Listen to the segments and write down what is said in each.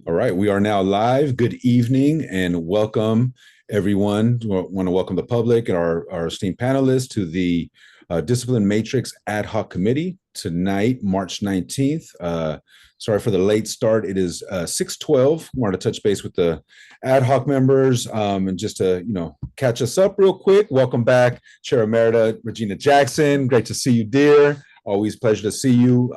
All right, we are now live. Good evening and welcome everyone. I want to welcome the public and our esteemed panelists to the Discipline Matrix Ad Hoc Committee tonight, March 19th. Sorry for the late start. It is 6:12. I wanted to touch base with the ad hoc members and just to, catch us up real quick. Welcome back, Chair Emerita Regina Jackson. Great to see you, dear. Always pleasure to see you.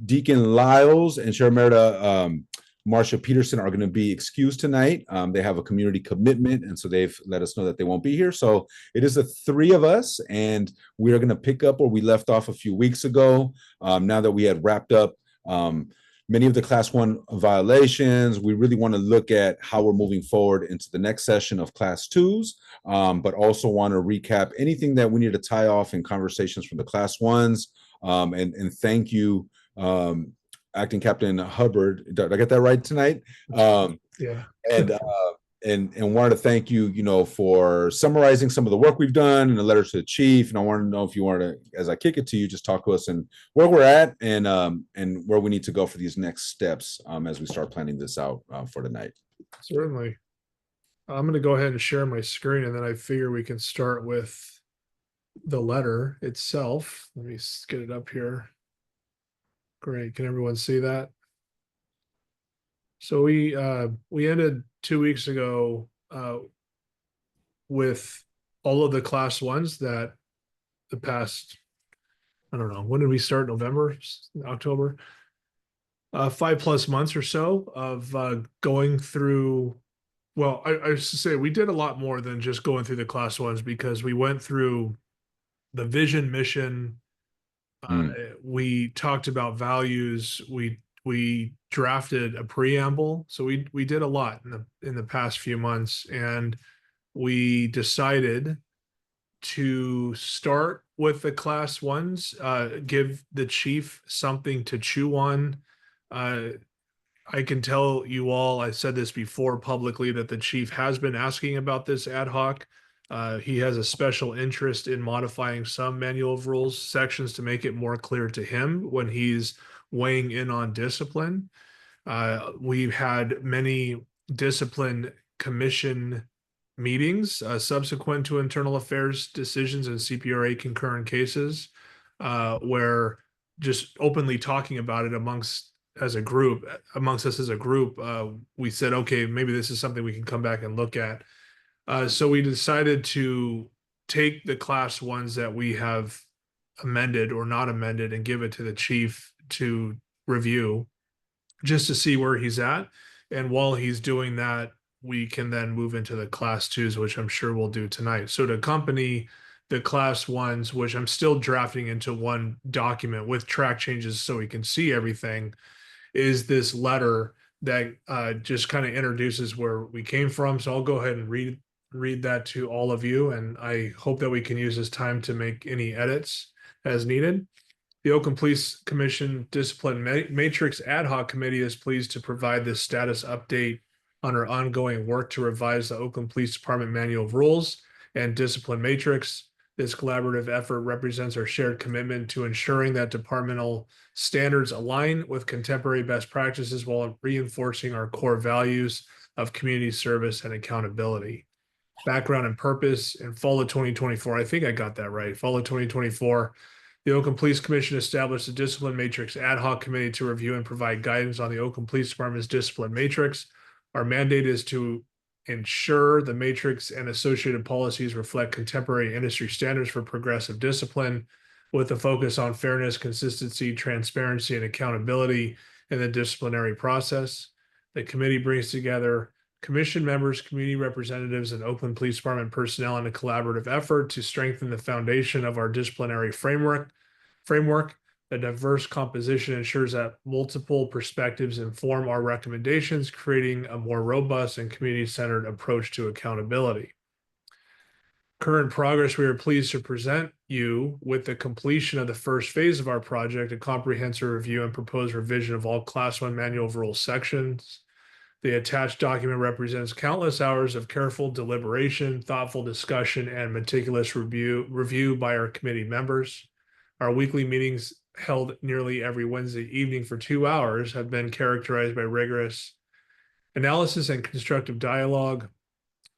Deacon Lyles and Chair Emerita Marsha Peterson are going to be excused tonight. They have a community commitment, and so they've let us know that they won't be here. So it is the three of us, and we are going to pick up where we left off a few weeks ago. Now that we had wrapped up many of the Class 1 violations, we really want to look at how we're moving forward into the next session of Class 2s, but also want to recap anything that we need to tie off in conversations from the Class 1s. And thank you, Acting Captain Hubbard. Did I get that right tonight? Yeah. And wanted to thank you, for summarizing some of the work we've done in the letters to the chief. And I want to know if you want to, as I kick it to you, just talk to us and where we're at and where we need to go for these next steps as we start planning this out for tonight. Certainly. I'm going to go ahead and share my screen, and then I figure we can start with the letter itself. Let me get it up here. Great. Can everyone see that? So we ended 2 weeks ago with all of the Class 1s that the past, I don't know, when did we start? November, October? 5+ months or so of going through. Well, I should say we did a lot more than just going through the Class 1s, because we went through the vision, mission. We talked about values. We drafted a preamble. So we did a lot in the past few months, and we decided to start with the Class 1s, give the chief something to chew on. I can tell you all, I said this before publicly, that the chief has been asking about this ad hoc. He has a special interest in modifying some manual of rules sections to make it more clear to him when he's weighing in on discipline. We've had many discipline commission meetings subsequent to internal affairs decisions and CPRA concurrent cases, where just openly talking about it amongst us as a group, we said, okay, maybe this is something we can come back and look at. So we decided to take the Class 1s that we have amended or not amended and give it to the chief to review, just to see where he's at. And while he's doing that, we can then move into the Class 2s, which I'm sure we'll do tonight. So to accompany the Class 1s, which I'm still drafting into one document with track changes so we can see everything, is this letter that just kind of introduces where we came from. So I'll go ahead and read that to all of you, and I hope that we can use this time to make any edits as needed. The Oakland Police Commission Discipline Matrix Ad Hoc Committee is pleased to provide this status update on our ongoing work to revise the Oakland Police Department Manual of Rules and Discipline Matrix. This collaborative effort represents our shared commitment to ensuring that departmental standards align with contemporary best practices while reinforcing our core values of community service and accountability. Background and purpose: in fall of 2024, I think I got that right, fall of 2024, the Oakland Police Commission established a Discipline Matrix Ad Hoc Committee to review and provide guidance on the Oakland Police Department's discipline matrix. Our mandate is to ensure the matrix and associated policies reflect contemporary industry standards for progressive discipline, with a focus on fairness, consistency, transparency, and accountability in the disciplinary process. The committee brings together commission members, community representatives, and Oakland Police Department personnel in a collaborative effort to strengthen the foundation of our disciplinary framework. The diverse composition ensures that multiple perspectives inform our recommendations, creating a more robust and community-centered approach to accountability. Current progress: we are pleased to present you with the completion of the first phase of our project, a comprehensive review and proposed revision of all Class 1 Manual of Rules sections. The attached document represents countless hours of careful deliberation, thoughtful discussion, and meticulous review by our committee members. Our weekly meetings, held nearly every Wednesday evening for 2 hours, have been characterized by rigorous Analysis and constructive dialogue.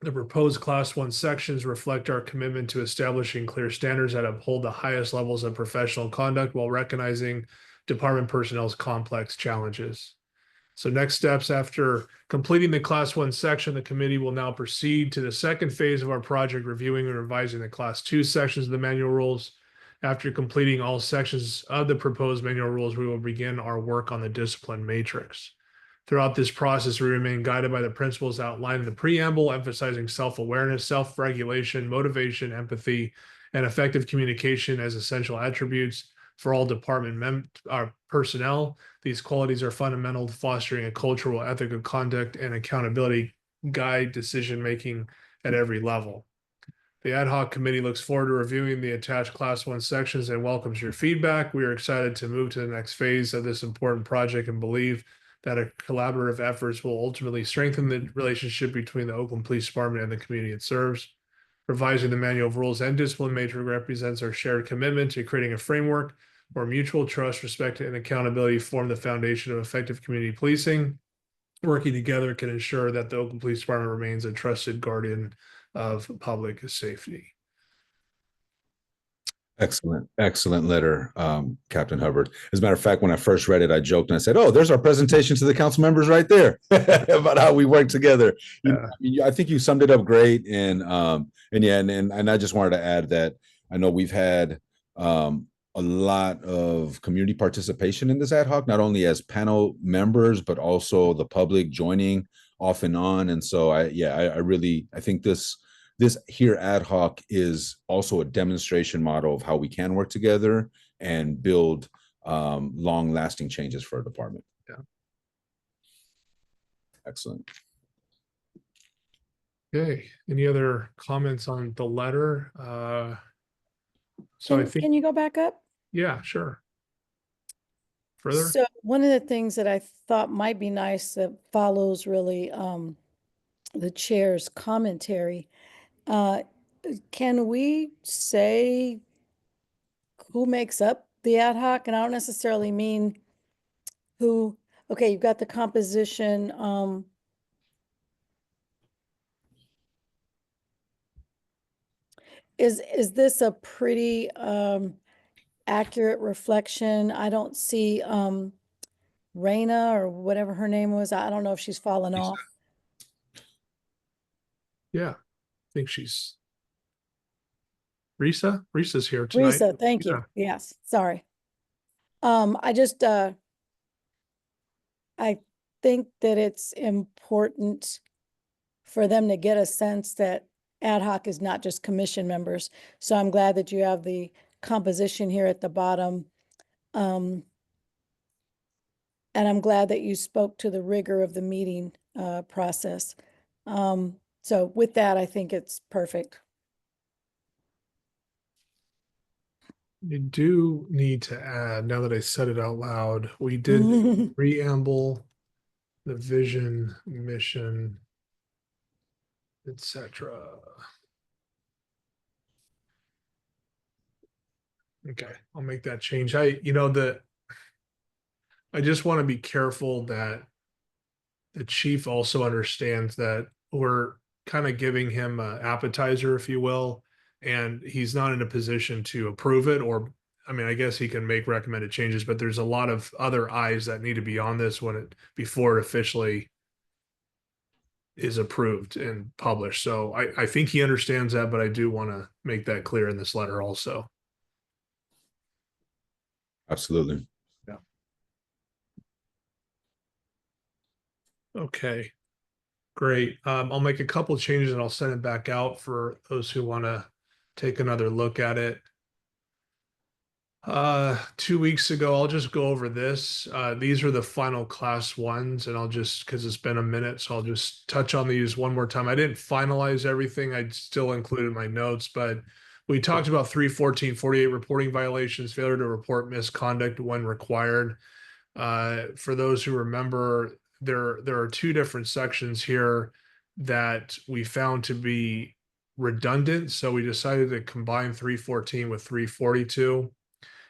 The proposed Class 1 sections reflect our commitment to establishing clear standards that uphold the highest levels of professional conduct while recognizing department personnel's complex challenges. So next steps after completing the Class 1 section, the committee will now proceed to the second phase of our project, reviewing and revising the Class 2 sections of the manual rules. After completing all sections of the proposed manual rules, we will begin our work on the discipline matrix. Throughout this process, we remain guided by the principles outlined in the preamble, emphasizing self-awareness, self-regulation, motivation, empathy, and effective communication as essential attributes for all department personnel. These qualities are fundamental to fostering a cultural ethic of conduct and accountability guide decision-making at every level. The ad hoc committee looks forward to reviewing the attached Class 1 sections and welcomes your feedback. We are excited to move to the next phase of this important project and believe that a collaborative efforts will ultimately strengthen the relationship between the Oakland Police Department and the community it serves. Revising the manual of rules and discipline matrix represents our shared commitment to creating a framework where mutual trust, respect, and accountability form the foundation of effective community policing. Working together can ensure that the Oakland Police Department remains a trusted guardian of public safety. Excellent, excellent letter, Captain Hubbard. As a matter of fact, when I first read it, I joked and I said, "Oh, there's our presentation to the council members right there about how we work together." I think you summed it up great, and yeah, and I just wanted to add that I know we've had a lot of community participation in this ad hoc, not only as panel members but also the public joining off and on, and so I really I think this here ad hoc is also a demonstration model of how we can work together and build long-lasting changes for our department. Yeah. Excellent. Okay. Any other comments on the letter? So I think, Can you go back up? yeah, sure. Further? So one of the things that I thought might be nice that follows really the chair's commentary, can we say who makes up the ad hoc? And I don't necessarily mean who, okay, you've got the composition, is this a pretty accurate reflection? I don't see Raina or whatever her name was. I don't know if she's fallen off. Yeah. I think she's Risa. Risa's here tonight. Risa, thank you. Yes, sorry. I just I think that it's important for them to get a sense that ad hoc is not just commission members. So I'm glad that you have the composition here at the bottom. And I'm glad that you spoke to the rigor of the meeting process. So with that, I think it's perfect. You do need to add, now that I said it out loud, we did the preamble, the vision, mission, etc. Okay, I'll make that change. I just want to be careful that the chief also understands that we're kind of giving him an appetizer, if you will, and he's not in a position to approve it, or I mean, I guess he can make recommended changes, but there's a lot of other eyes that need to be on this before it officially is approved and published. So I think he understands that, but I do want to make that clear in this letter also. Absolutely. Yeah. Okay. Great. I'll make a couple of changes and I'll send it back out for those who want to take another look at it. 2 weeks ago, I'll just go over this. These are the final class ones, and I'll just, because it's been a minute, so I'll just touch on these one more time. I didn't finalize everything. I still included my notes, but we talked about 31448 reporting violations, failure to report misconduct when required. For those who remember, there are two different sections here that we found to be redundant. So we decided to combine 314 with 342.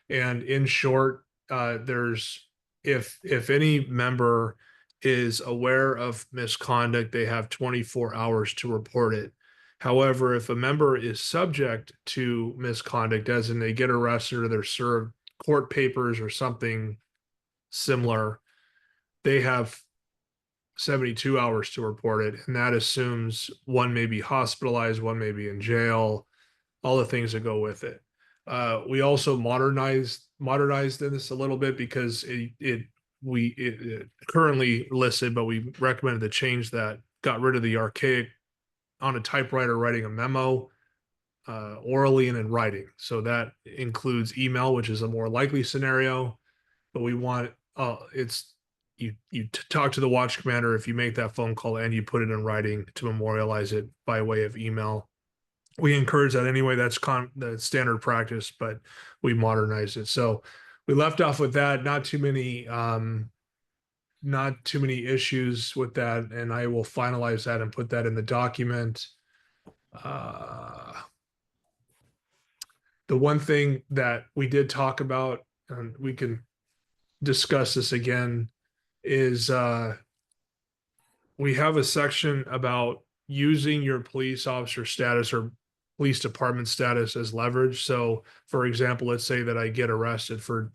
And in short, there's if any member is aware of misconduct, they have 24 hours to report it. However, if a member is subject to misconduct, as in they get arrested or they're served court papers or something similar, they have 72 hours to report it. And that assumes one may be hospitalized, one may be in jail, all the things that go with it. We also modernized this a little bit because it currently listed, but we recommended the change that got rid of the archaic on a typewriter writing a memo orally and in writing. So that includes email, which is a more likely scenario, but we want it's you talk to the watch commander if you make that phone call and you put it in writing to memorialize it by way of email. We encourage that anyway. That's the standard practice, but we modernized it. So we left off with that. Not too many issues with that, and I will finalize that and put that in the document. The one thing that we did talk about, and we can discuss this again, is we have a section about using your police officer status or police department status as leverage. So, for example, let's say that I get arrested for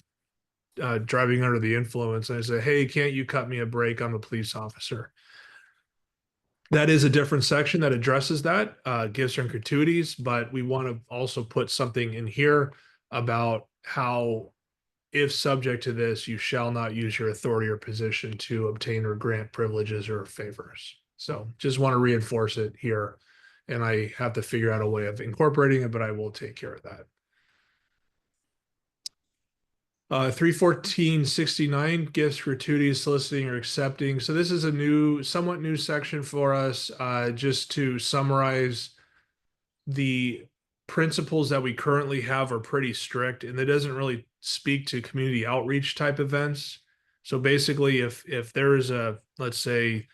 driving under the influence, and I say, "Hey, can't you cut me a break? I'm a police officer." That is a different section that addresses that, gifts and gratuities, but we want to also put something in here about how, if subject to this, you shall not use your authority or position to obtain or grant privileges or favors. So just want to reinforce it here. And I have to figure out a way of incorporating it, but I will take care of that. 31469, gifts, gratuities, soliciting or accepting. So this is a somewhat new section for us, just to summarize. The principles that we currently have are pretty strict, and that doesn't really speak to community outreach type events. So basically, if there is let's say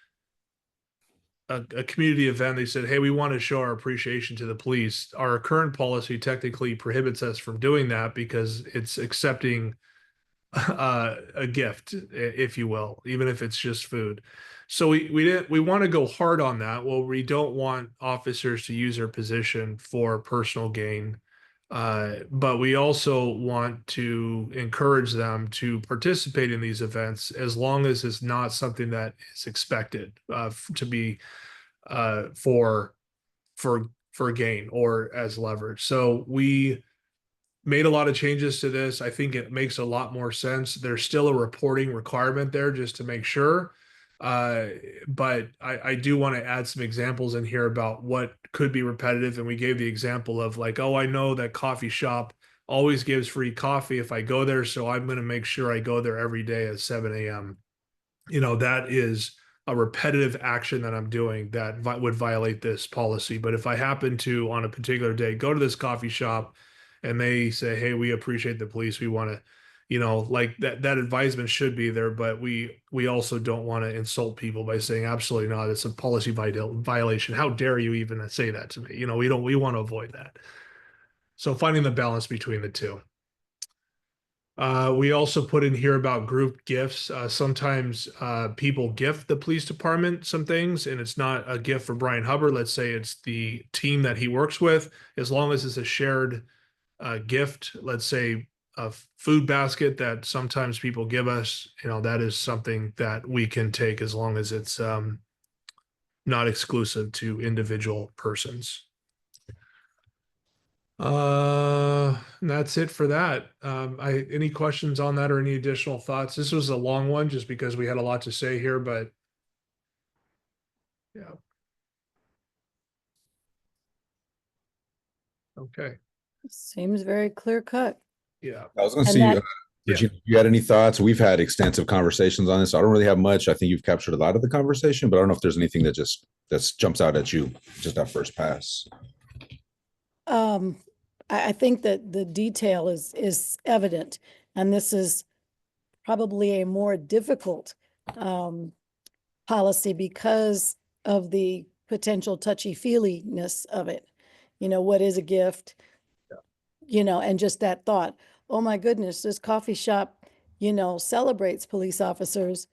a community event, they said, "Hey, we want to show our appreciation to the police." Our current policy technically prohibits us from doing that because it's accepting a gift, if you will, even if it's just food. So we want to go hard on that. Well, we don't want officers to use their position for personal gain, but we also want to encourage them to participate in these events as long as it's not something that is expected to be for gain or as leverage. So we made a lot of changes to this. I think it makes a lot more sense. There's still a reporting requirement there just to make sure. But I do want to add some examples in here about what could be repetitive. And we gave the example of like, oh, I know that coffee shop always gives free coffee if I go there. So I'm going to make sure I go there every day at 7 a.m. That is a repetitive action that I'm doing that would violate this policy. But if I happen to, on a particular day, go to this coffee shop and they say, "Hey, we appreciate the police. We want to," like that advisement should be there, but we also don't want to insult people by saying absolutely not. It's a policy violation. How dare you even say that to me? We want to avoid that. So finding the balance between the two. We also put in here about group gifts. Sometimes people gift the police department some things, and it's not a gift for Brian Hubbard. Let's say it's the team that he works with. As long as it's a shared gift, let's say a food basket that sometimes people give us, that is something that we can take as long as it's not exclusive to individual persons. That's it for that. Any questions on that or any additional thoughts? This was a long one just because we had a lot to say here, but yeah. Okay. Seems very clear cut. Yeah. I was going to And see that- you had any thoughts? We've had extensive conversations on this. I don't really have much. I think you've captured a lot of the conversation, but I don't know if there's anything that jumps out at you just at first pass. I think that the detail is evident, and this is probably a more difficult policy because of the potential touchy-feeliness of it. What is a gift? And just that thought, oh my goodness, this coffee shop, celebrates police officers,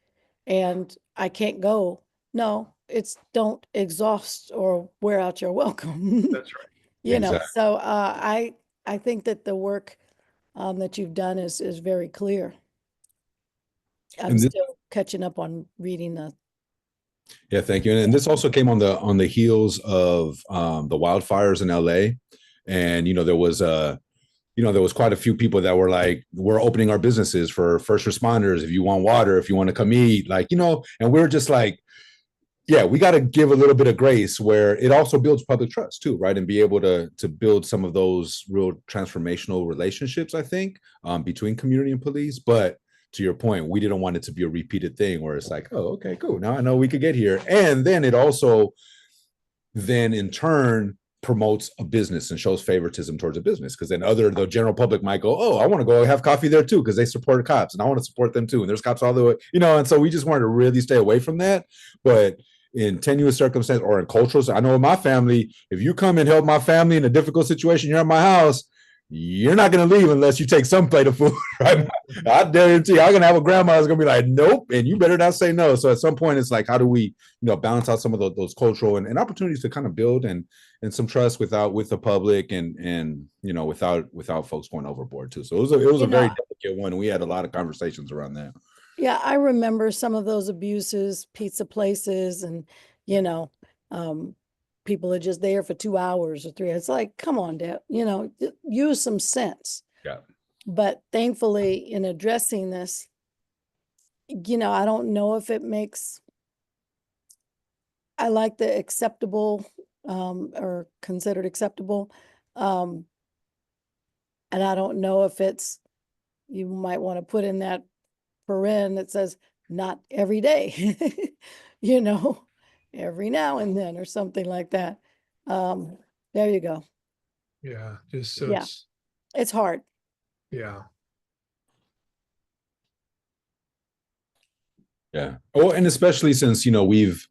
and I can't go. No, it's don't exhaust or wear out your welcome. That's right. You know, Exactly. so I think that the work that you've done is very clear. I'm And this, still catching up on reading the. yeah, thank you. And this also came on the heels of the wildfires in LA. And there was quite a few people that were like, we're opening our businesses for first responders. If you want water, if you want to come eat, like, and we're just like, yeah, we got to give a little bit of grace where it also builds public trust too, right? And be able to build some of those real transformational relationships, I think, between community and police. But to your point, we didn't want it to be a repeated thing where it's like, oh, okay, cool. Now I know we could get here. And then it also then in turn promotes a business and shows favoritism towards a business, because then the general public might go, oh, I want to go have coffee there too because they support cops and I want to support them too, and there's cops all the way, and so we just wanted to really stay away from that. But in tenuous circumstances or in cultures, I know in my family, if you come and help my family in a difficult situation, you're at my house, you're not going to leave unless you take some plate of food, right? I guarantee you, I'm going to have a grandma that's going to be like, nope, and you better not say no. So at some point, it's like, how do we, balance out some of those cultural and opportunities to kind of build and some trust with the public and without folks going overboard too. So it was a very delicate one, and we had a lot of conversations around that. Yeah, I remember some of those abuses, pizza places, and people are just there for 2 hours or 3. It's like, come on, Dad, use some sense. Yeah. But thankfully, in addressing this, I don't know if it makes. I like the acceptable or considered acceptable, and I don't know if it's. You might want to put in that paren that says not every day, every now and then or something like that. There you go. Yeah. Just so Yeah. It's hard. Yeah. Yeah. Oh, and especially since, we've,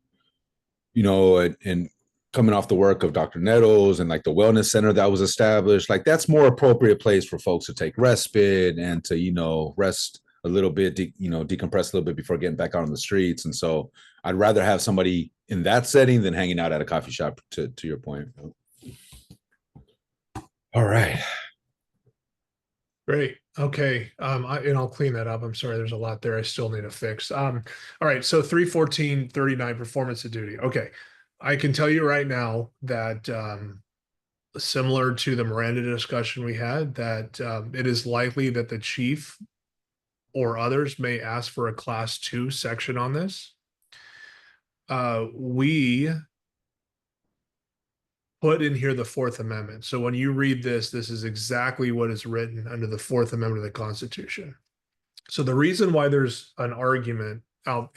and coming off the work of Dr. Nettles and like the wellness center that was established, like that's more appropriate place for folks to take respite and to, rest a little bit, decompress a little bit before getting back out on the streets. And so I'd rather have somebody in that setting than hanging out at a coffee shop, to your point. All right. Great. Okay. And I'll clean that up. I'm sorry, there's a lot there I still need to fix. All right. So 31439 performance of duty. Okay. I can tell you right now that similar to the Miranda discussion we had, that it is likely that the chief or others may ask for a class 2 section on this. We put in here the Fourth Amendment. So when you read this is exactly what is written under the Fourth Amendment of the Constitution. So the reason why there's an argument out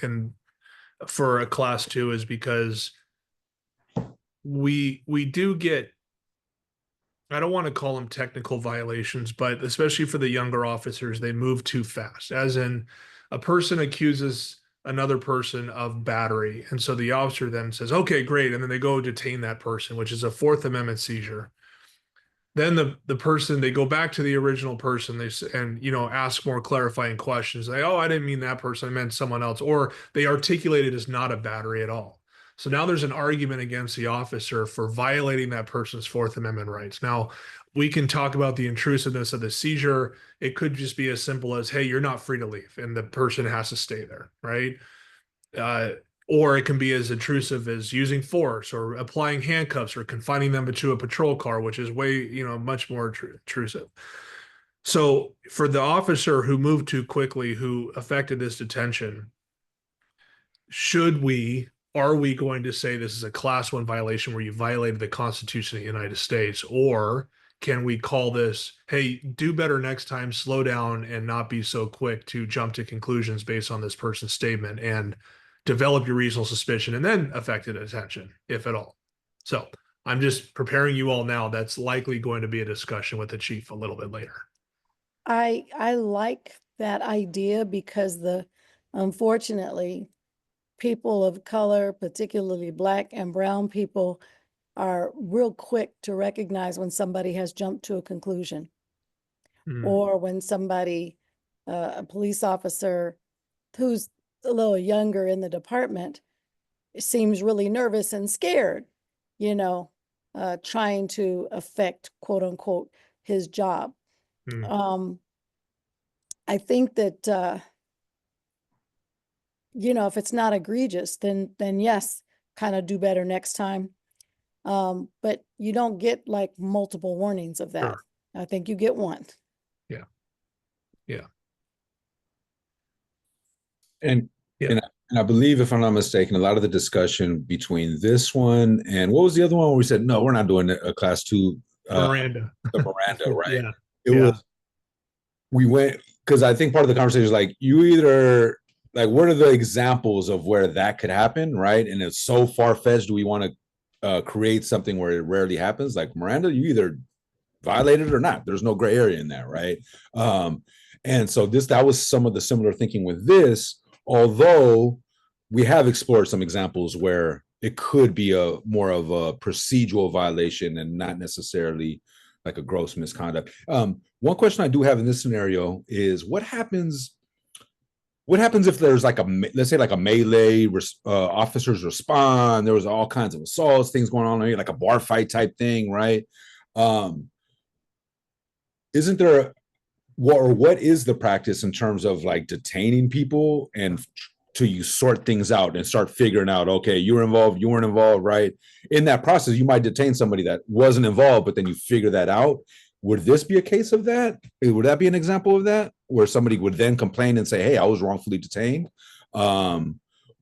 for a class 2 is because we do get, I don't want to call them technical violations, but especially for the younger officers, they move too fast. As in, a person accuses another person of battery, and so the officer then says, okay, great, and then they go detain that person, which is a Fourth Amendment seizure. Then the person, they go back to the original person, and ask more clarifying questions. Like, oh, I didn't mean that person, I meant someone else, or they articulate it as not a battery at all. So now there's an argument against the officer for violating that person's Fourth Amendment rights. Now, we can talk about the intrusiveness of the seizure. It could just be as simple as, hey, you're not free to leave, and the person has to stay there, right? Or it can be as intrusive as using force or applying handcuffs or confining them to a patrol car, which is way, much more intrusive. So for the officer who moved too quickly, who affected this detention, are we going to say this is a class 1 violation where you violated the Constitution of the United States? Or can we call this, hey, do better next time, slow down and not be so quick to jump to conclusions based on this person's statement, and develop your reasonable suspicion and then effective detention, if at all? So I'm just preparing you all now. That's likely going to be a discussion with the chief a little bit later. I like that idea because unfortunately, people of color, particularly Black and brown people, are real quick to recognize when somebody has jumped to a conclusion, or when somebody, a police officer who's a little younger in the department seems really nervous and scared, you know, trying to affect, quote unquote, his job. Mm. I think that, you know, if it's not egregious, then yes, kind of do better next time. But you don't get like multiple warnings of that. Sure. I think you get one. Yeah. Yeah. And Yeah. and I believe, if I'm not mistaken, a lot of the discussion between this one and what was the other one where we said no, we're not doing a class two, Miranda. the Miranda, right? Yeah. It Yeah. was we went because I think part of the conversation is like you either like what are the examples of where that could happen, right? And it's so far fetched. Do we want to create something where it rarely happens? Like Miranda, you either violated it or not. There's no gray area in that, right? Um, and so that was some of the similar thinking with this, although we have explored some examples where it could be a more of a procedural violation and not necessarily like a gross misconduct. One question I do have in this scenario is what happens if there's like let's say like a melee, officers respond, there was all kinds of assaults, things going on here, like a bar fight type thing, right? um isn't there what is the practice in terms of like detaining people and to you sort things out and start figuring out, okay, you were involved, you weren't involved, right? In that process, you might detain somebody that wasn't involved, but then you figure that out. Would this be a case of that? Would that be an example of that where somebody would then complain and say, hey, I was wrongfully detained?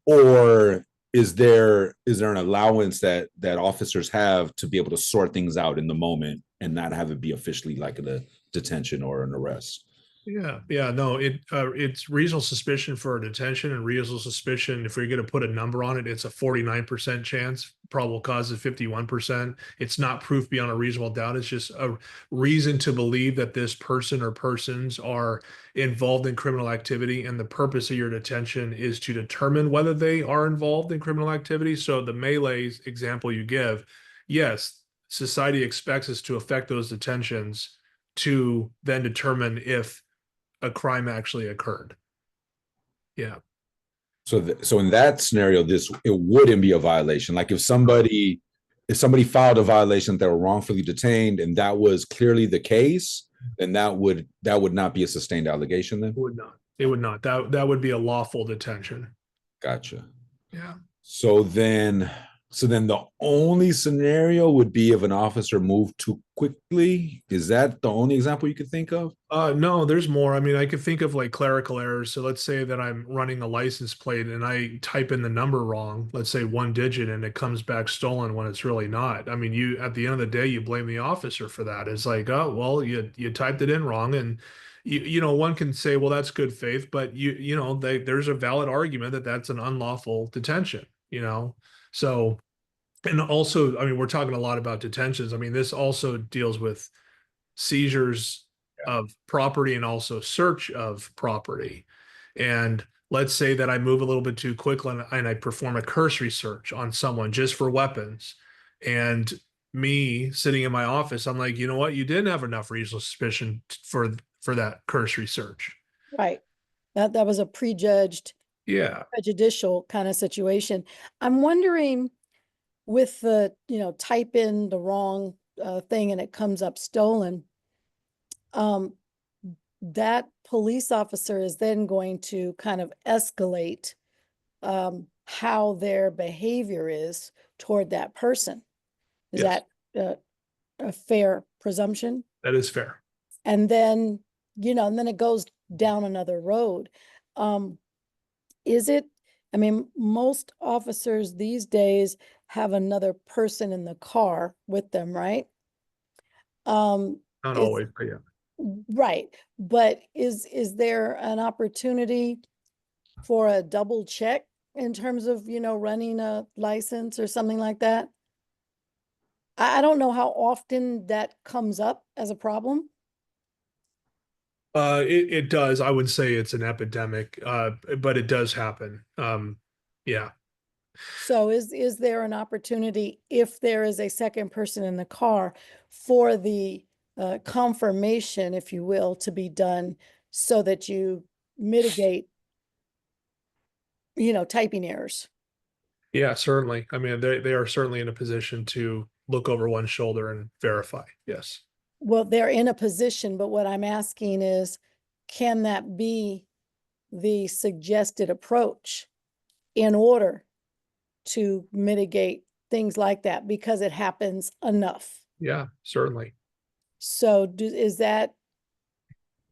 Or is there an allowance that officers have to be able to sort things out in the moment and not have it be officially like a detention or an arrest? Yeah, yeah, no, it's reasonable suspicion for a detention and reasonable suspicion. If we're going to put a number on it, it's a 49% chance. Probable cause is 51%. It's not proof beyond a reasonable doubt. It's just a reason to believe that this person or persons are involved in criminal activity, and the purpose of your detention is to determine whether they are involved in criminal activity. So the melee example you give, yes, society expects us to affect those detentions to then determine if a crime actually occurred. Yeah. So in that scenario, it wouldn't be a violation. Like if somebody filed a violation that they were wrongfully detained and that was clearly the case, then that would not be a sustained allegation then? It would not. It would not. That would be a lawful detention. Gotcha. Yeah. So then the only scenario would be if an officer moved too quickly. Is that the only example you could think of? No, there's more. I mean, I could think of like clerical errors. So let's say that I'm running a license plate and I type in the number wrong, let's say one digit, and it comes back stolen when it's really not. I mean, you at the end of the day, you blame the officer for that. It's like, oh, well, you typed it in wrong. And one can say, well, that's good faith, but there's a valid argument that that's an unlawful detention. So, and also, I mean, we're talking a lot about detentions. I mean, this also deals with seizures of property and also search of property. And let's say that I move a little bit too quickly and I perform a cursory search on someone just for weapons. And me sitting in my office, I'm like, you know what? You didn't have enough reasonable suspicion for that cursory search. Right. That was a Yeah. prejudicial kind of situation. I'm wondering with the, type in the wrong thing and it comes up stolen, um, that police officer is then going to kind of escalate how their behavior is toward that person. Is Yes, that a fair presumption? that is fair. And then, and then it goes down another road. Is it, I mean, most officers these days have another person in the car with them, right? Not Is always, but yeah. right. But is there an opportunity for a double check in terms of, running a license or something like that? I don't know how often that comes up as a problem. It does. I would say it's an epidemic, but it does happen. Yeah. So is there an opportunity if there is a second person in the car for the confirmation, if you will, to be done so that you mitigate typing errors. Yeah, certainly. I mean, they are certainly in a position to look over one shoulder and verify. Yes. Well, they're in a position, but what I'm asking is, can that be the suggested approach in order to mitigate things like that, because it happens enough? Yeah, certainly. So is that,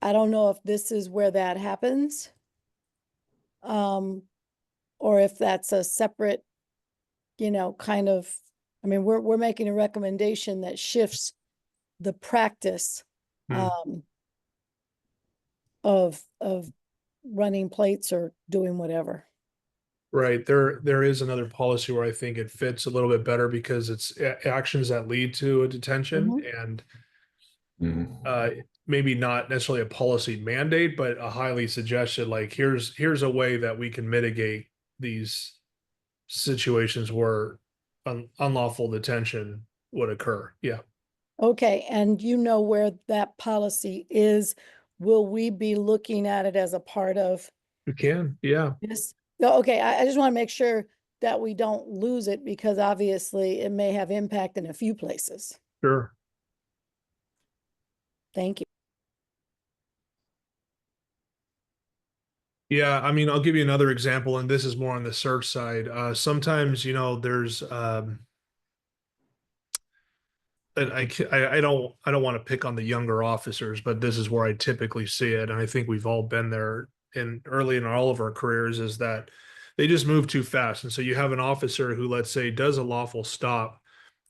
I don't know if this is where that happens, or if that's a separate, kind of, I mean, we're making a recommendation that shifts the practice of running plates or doing whatever. Right. There is another policy where I think it fits a little bit better because it's actions that lead to a detention and maybe not necessarily a policy mandate, but a highly suggested, like, here's a way that we can mitigate these situations where unlawful detention would occur. Yeah. Okay, and where that policy is. Will we be looking at it as a part of You can. Yeah. this? No, okay, I just want to make sure that we don't lose it, because obviously it may have impact in a few places. Sure. Thank you. Yeah, I mean, I'll give you another example, and this is more on the search side. Sometimes, there's and I don't want to pick on the younger officers, but this is where I typically see it, and I think we've all been there in early in all of our careers, is that they just move too fast. And so you have an officer who, let's say, does a lawful stop,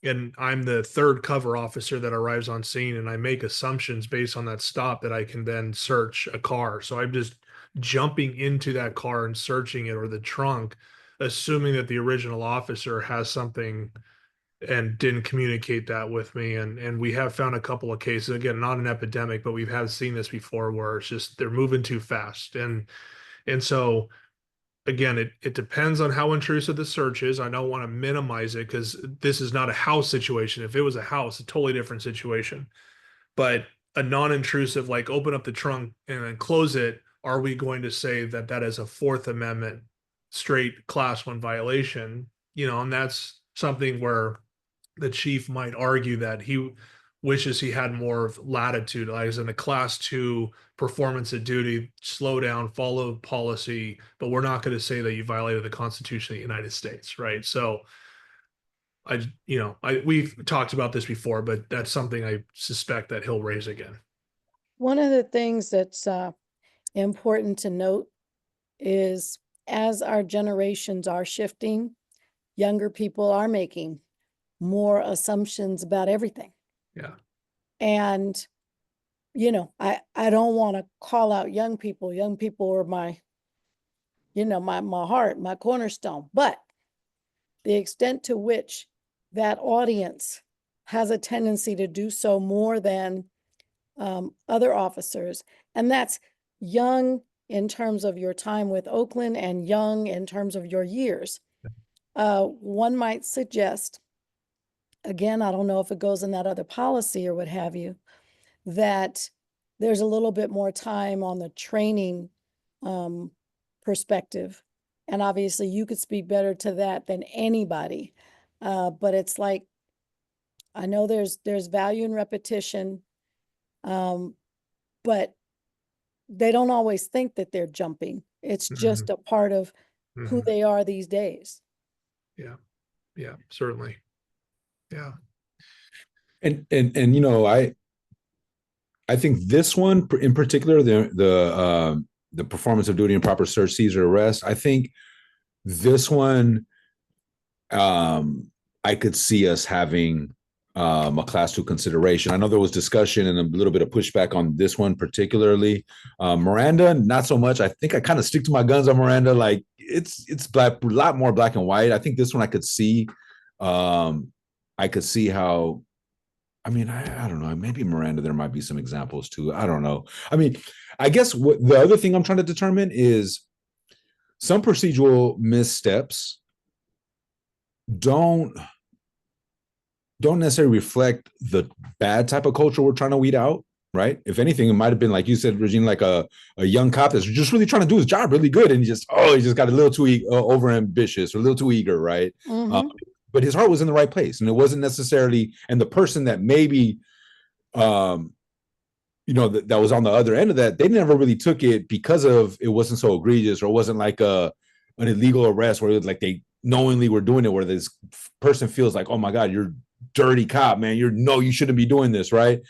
and I'm the third cover officer that arrives on scene, and I make assumptions based on that stop that I can then search a car. So I'm just jumping into that car and searching it, or the trunk, assuming that the original officer has something and didn't communicate that with me. And we have found a couple of cases, again, not an epidemic, but we've have seen this before, where it's just they're moving too fast. And so again, it depends on how intrusive the search is. I don't want to minimize it, because this is not a house situation. If it was a house, a totally different situation. But a non-intrusive, like open up the trunk and then close it, are we going to say that that is a Fourth Amendment straight Class 1 violation? And that's something where the chief might argue that he wishes he had more of latitude, like as in a Class 2 performance of duty, slow down, follow policy, but we're not going to say that you violated the Constitution of the United States, right? So we've talked about this before, but that's something I suspect that he'll raise again. One of the things that's important to note is, as our generations are shifting, younger people are making more assumptions about everything. Yeah. And, I don't want to call out young people. Young people are my heart, my cornerstone. But the extent to which that audience has a tendency to do so more than other officers, and that's young in terms of your time with Oakland and young in terms of your years, one might suggest, again, I don't know if it goes in that other policy or what have you, that there's a little bit more time on the training perspective. And obviously you could speak better to that than anybody. But it's like, I know there's value in repetition, but they don't always think that they're jumping. It's just a part of who they are these days. Yeah. Yeah, certainly. Yeah. And I think this one in particular, the performance of duty and proper search, seizure, arrest, I think this one, I could see us having a Class 2 consideration. I know there was discussion and a little bit of pushback on this one particularly. Miranda, not so much. I think I kind of stick to my guns on Miranda. Like it's black, a lot more black and white. I think this one I could see. I could see how. I mean, I don't know. Maybe Miranda, there might be some examples too. I don't know. I mean, I guess what the other thing I'm trying to determine is some procedural missteps don't necessarily reflect the bad type of culture we're trying to weed out. right? If anything, it might have been like you said, Regina, like a young cop that's just really trying to do his job really good, and he just got a little too over ambitious or a little too eager, right? Mm-hmm. But his heart was in the right place, and it wasn't necessarily. And the person that maybe, that was on the other end of that, they never really took it because of it wasn't so egregious, or it wasn't like an illegal arrest where it was like they knowingly were doing it, where this person feels like, oh my God, you're dirty cop, man. You shouldn't be doing this, right?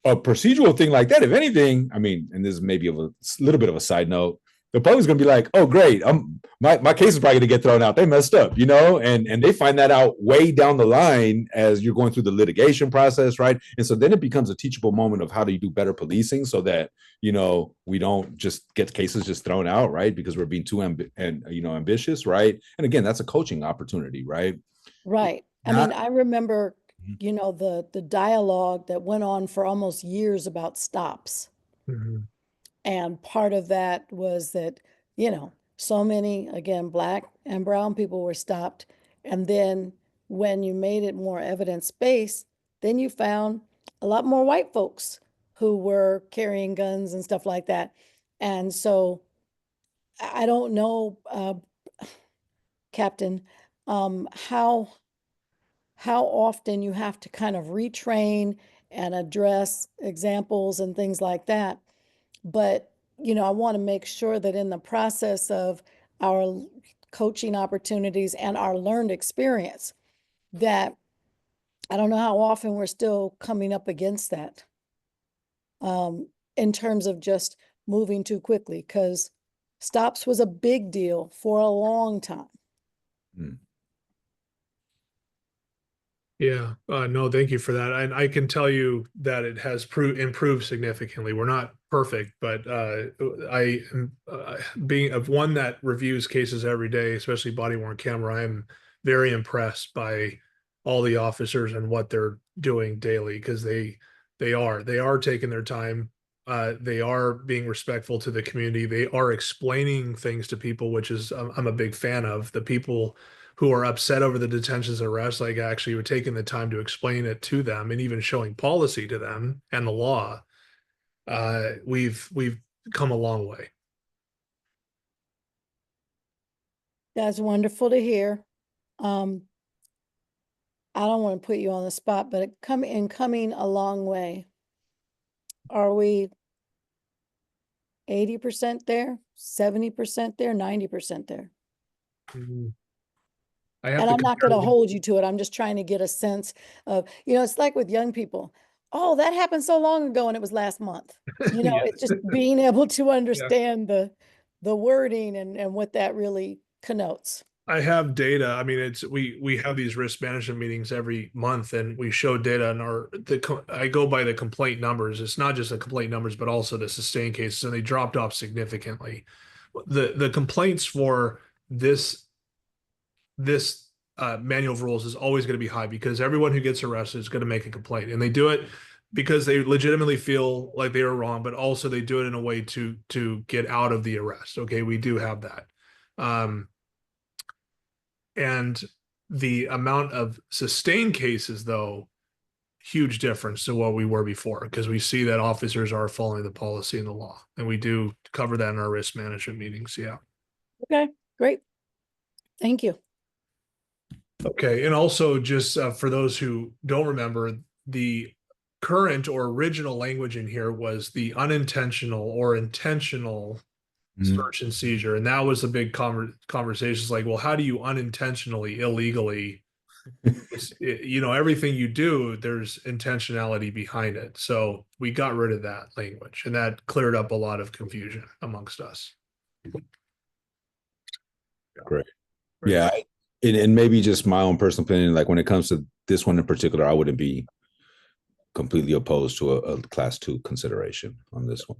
A procedural thing like that, if anything, I mean, and this is maybe a little bit of a side note, the public's gonna be like, oh great, my case is probably gonna get thrown out. They messed up, and they find that out way down the line as you're going through the litigation process, right? And so then it becomes a teachable moment of how do you do better policing so that we don't just get cases just thrown out, right? Because we're being too ambitious, right? And again, that's a coaching opportunity, right? Right. I mean, I remember, the dialogue that went on for almost years about stops. Mm-hmm. And part of that was that, so many, again, Black and brown people were stopped. And then when you made it more evidence-based, then you found a lot more white folks who were carrying guns and stuff like that. And so I don't know, Captain, how often you have to kind of retrain and address examples and things like that. But, I want to make sure that in the process of our coaching opportunities and our learned experience, that I don't know how often we're still coming up against that, in terms of just moving too quickly, because stops was a big deal for a long time. Mm. Yeah, no, thank you for that. And I can tell you that it has improved significantly. We're not perfect, but I am being of one that reviews cases every day, especially body worn camera. I'm very impressed by all the officers and what they're doing daily, because they are taking their time. They are being respectful to the community. They are explaining things to people, which is I'm a big fan of. The people who are upset over the detentions and arrests, like actually were taking the time to explain it to them and even showing policy to them and the law. We've come a long way. That's wonderful to hear. Um, I don't want to put you on the spot, but coming a long way. Are we 80% there, 70% there, 90% there? Mm-hmm. I have And to I'm not going to compare. hold you to it. I'm just trying to get a sense of, it's like with young people. Oh, that happened so long ago and it was last month. Yeah. It's just being able to Yeah. understand the wording and what that really connotes. I have data. I mean, we have these risk management meetings every month, and we show data. And I go by the complaint numbers. It's not just the complaint numbers, but also the sustained cases, and they dropped off significantly. The complaints for this manual of rules is always going to be high, because everyone who gets arrested is going to make a complaint, and they do it because they legitimately feel like they were wrong, but also they do it in a way to get out of the arrest. Okay, we do have that. And the amount of sustained cases, though, huge difference to what we were before, because we see that officers are following the policy and the law, and we do cover that in our risk management meetings. Yeah. Okay, great. Thank you. Okay. And also, just for those who don't remember, the current or original language in here was the unintentional or intentional search and seizure. And that was a big conversation. It's like, well, how do you unintentionally, illegally, everything you do, there's intentionality behind it. So we got rid of that language, and that cleared up a lot of confusion amongst us. Great. Yeah. And maybe just my own personal opinion, like when it comes to this one in particular, I wouldn't be completely opposed to a class 2 consideration on this one.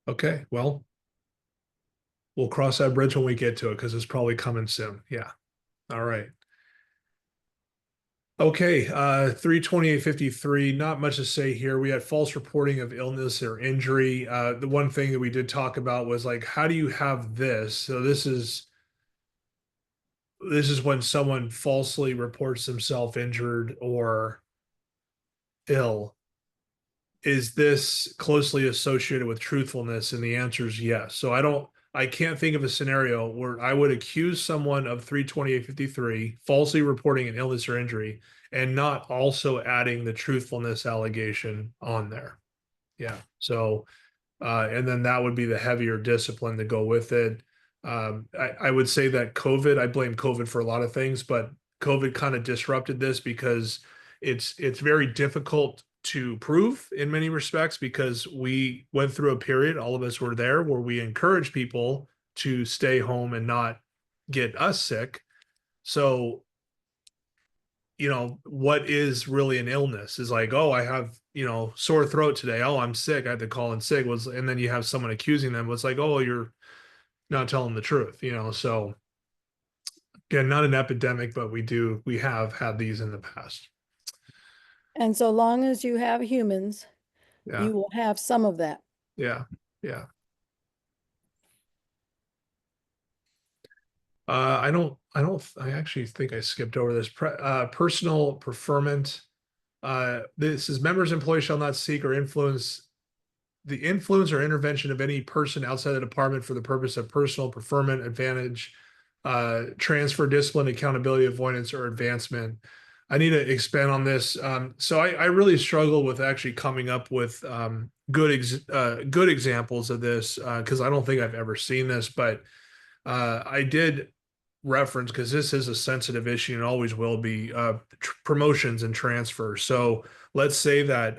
Okay. Well, we'll cross that bridge when we get to it, because it's probably coming soon. Yeah. All right. Okay, 32853, not much to say here. We had false reporting of illness or injury. The one thing that we did talk about was like, how do you have this? So this is when someone falsely reports themselves injured or ill. is this closely associated with truthfulness? And the answer is yes. So I can't think of a scenario where I would accuse someone of 32853 falsely reporting an illness or injury and not also adding the truthfulness allegation on there. Yeah. So, and then that would be the heavier discipline to go with it. I would say that I blame COVID for a lot of things, but COVID kind of disrupted this because it's very difficult to prove in many respects because we went through a period, all of us were there, where we encouraged people to stay home and not get us sick. So, what is really an illness is like, oh, I have, sore throat today. Oh, I'm sick. I had to call in sick. And then you have someone accusing them. It's like, oh, you're not telling the truth, So again, not an epidemic, but we have had these in the past. And so long as you have humans, Yeah. you will have some of that. Yeah. Yeah. I actually think I skipped over this. Personal preferment. This is members, employees shall not seek or influence the influence or intervention of any person outside the department for the purpose of personal preferment, advantage, transfer, discipline, accountability, avoidance, or advancement. I need to expand on this. So I really struggle with actually coming up with good examples of this because I don't think I've ever seen this, but I did reference, because this is a sensitive issue and always will be, promotions and transfers. So let's say that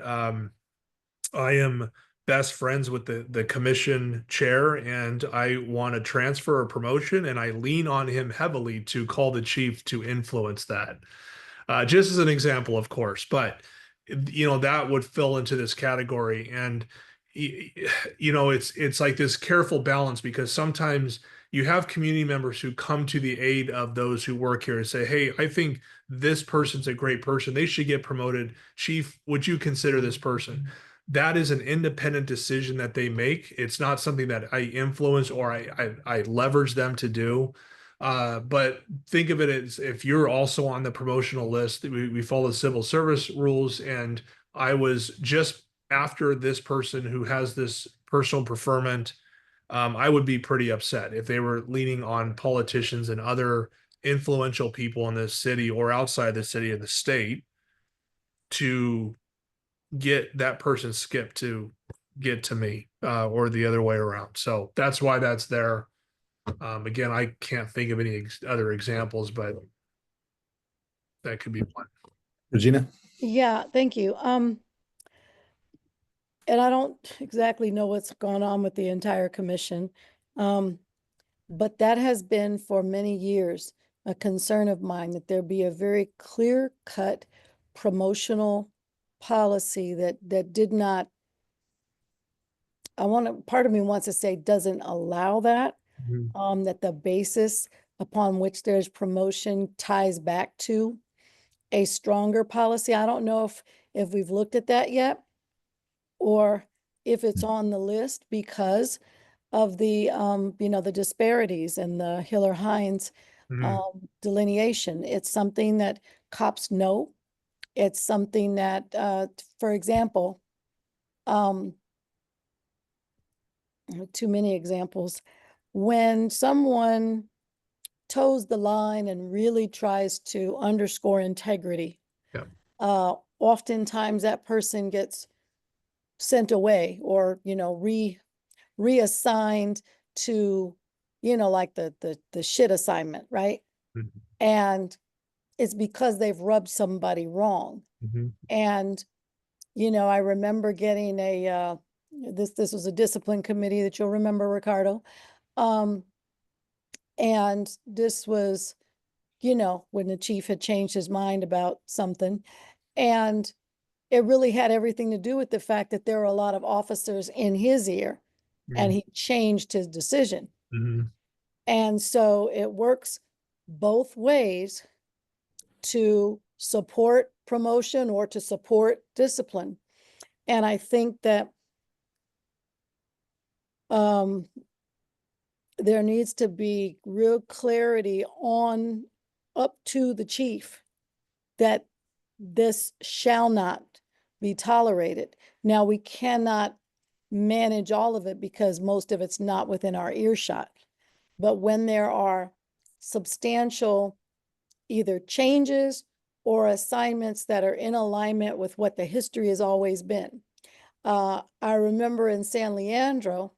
I am best friends with the commission chair and I want to transfer or promotion, and I lean on him heavily to call the chief to influence that. Just as an example, of course, but that would fill into this category. And it's like this careful balance, because sometimes you have community members who come to the aid of those who work here and say, hey, I think this person's a great person, they should get promoted. Chief, would you consider this person? That is an independent decision that they make. It's not something that I influence or I leverage them to do. But think of it as, if you're also on the promotional list, we follow civil service rules, and I was just after this person who has this personal preferment, I would be pretty upset if they were leaning on politicians and other influential people in this city or outside the city of the state to get that person skipped to get to me, or the other way around. So that's why that's there. Again, I can't think of any other examples, but that could be one. Regina? Yeah, thank you. And I don't exactly know what's going on with the entire commission. But that has been for many years a concern of mine, that there be a very clear-cut promotional policy that did not, part of me wants to say doesn't allow that, that the basis upon which there's promotion ties back to a stronger policy. I don't know if we've looked at that yet, or if it's on the list because of the the disparities and the Hiller-Hines delineation. It's something that cops know. It's something that, for example, too many examples, when someone toes the line and really tries to underscore integrity, oftentimes that person gets sent away or, reassigned to, like the shit assignment, right? And it's because they've rubbed somebody wrong. And, I remember getting this was a discipline committee that you'll remember, Ricardo. And this was, when the chief had changed his mind about something. And it really had everything to do with the fact that there were a lot of officers in his ear, and he changed his decision. And so it works both ways, to support promotion or to support discipline. And I think that there needs to be real clarity up to the chief that this shall not be tolerated. Now, we cannot manage all of it because most of it's not within our earshot. But when there are substantial either changes or assignments that are in alignment with what the history has always been. I remember in San Leandro,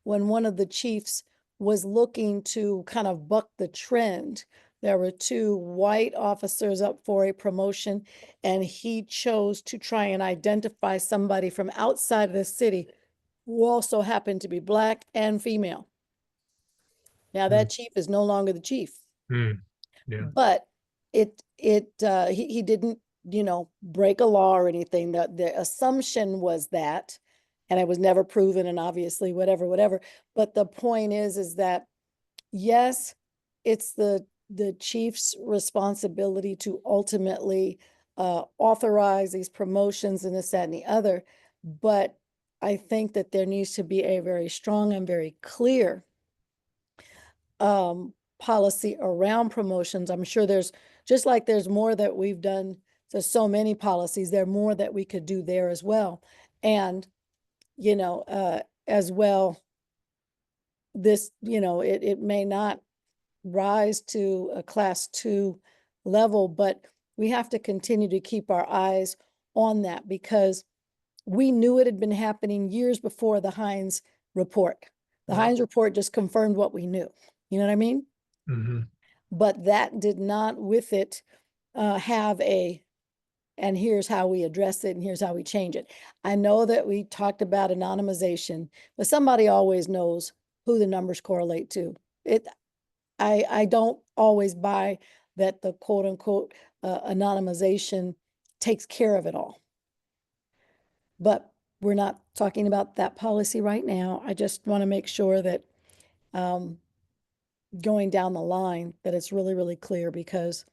when one of the chiefs was looking to kind of buck the trend, there were two white officers up for a promotion, and he chose to try and identify somebody from outside of the city who also happened to be Black and female. Now, that chief is no longer the chief. Yeah. But he didn't, break a law or anything. The assumption was that, and it was never proven, and obviously whatever. But the point is that yes, it's the chief's responsibility to ultimately authorize these promotions and this, that, and the other. But I think that there needs to be a very strong and very clear policy around promotions. I'm sure there's, just like there's more that we've done, there's so many policies, there are more that we could do there as well. And, as well, this, it may not rise to a class 2 level, but we have to continue to keep our eyes on that, because we knew it had been happening years before the Hines report. The Hines report just confirmed what we knew. You know what I mean? Mm-hmm. But that did not with it have and here's how we address it and here's how we change it. I know that we talked about anonymization, but somebody always knows who the numbers correlate to. I don't always buy that the quote unquote anonymization takes care of it all. But we're not talking about that policy right now. I just want to make sure that going down the line that it's really, really clear, because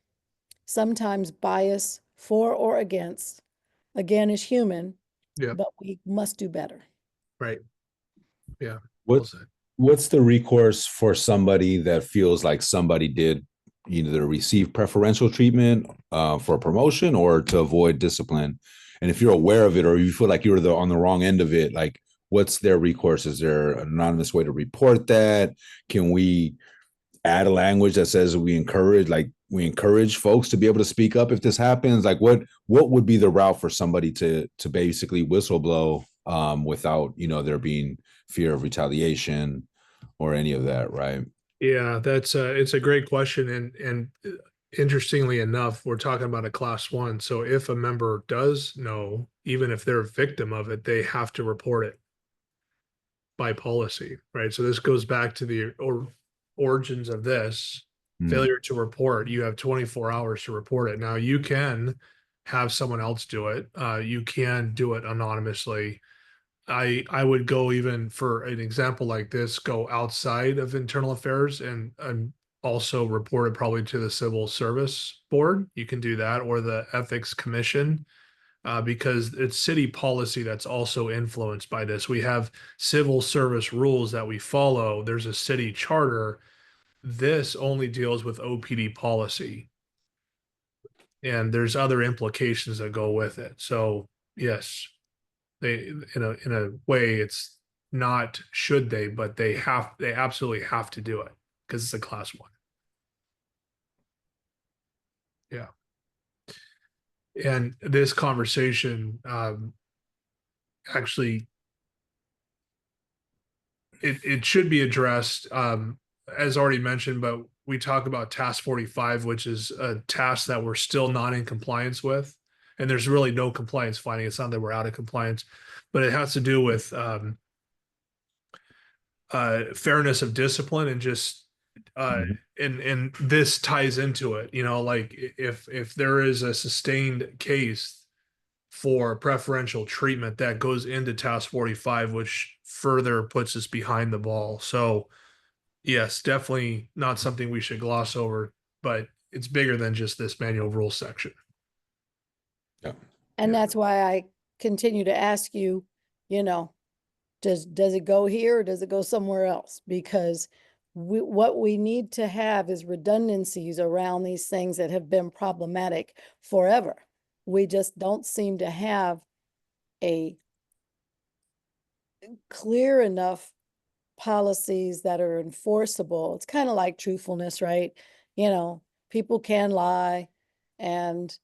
sometimes bias for or against, again, is human, but we must do better. Right. Yeah. What's the recourse for somebody that feels like somebody did either receive preferential treatment for a promotion or to avoid discipline? And if you're aware of it, or you feel like you're on the wrong end of it, like, what's their recourse? Is there an anonymous way to report that? Can we add a language that says we encourage folks to be able to speak up if this happens? Like, what would be the route for somebody to basically whistleblow without there being fear of retaliation or any of that, right? Yeah, it's a great question, and interestingly enough, we're talking about a class 1. So if a member does know, even if they're a victim of it, they have to report it by policy, right? So this goes back to the origins of this. Failure to report, you have 24 hours to report it. Now, you can have someone else do it. You can do it anonymously. I would go, even for an example like this, go outside of internal affairs and also report it probably to the civil service board. You can do that, or the ethics commission, because it's city policy that's also influenced by this. We have civil service rules that we follow. There's a city charter. This only deals with OPD policy, and there's other implications that go with it. So yes, they, in a way, it's not should they, but they absolutely have to do it because it's a class 1. Yeah. And this conversation actually it should be addressed, as already mentioned, but we talk about task 45, which is a task that we're still not in compliance with. And there's really no compliance finding. It's not that we're out of compliance, but it has to do with fairness of discipline, and just and this ties into it. Like, if there is a sustained case for preferential treatment, that goes into task 45, which further puts us behind the ball. So yes, definitely not something we should gloss over, but it's bigger than just this manual rules section. Yeah. And that's why I continue to ask you, does it go here or does it go somewhere else? Because what we need to have is redundancies around these things that have been problematic forever. We just don't seem to have a clear enough policies that are enforceable. It's kind of like truthfulness, right? You know, people can lie, and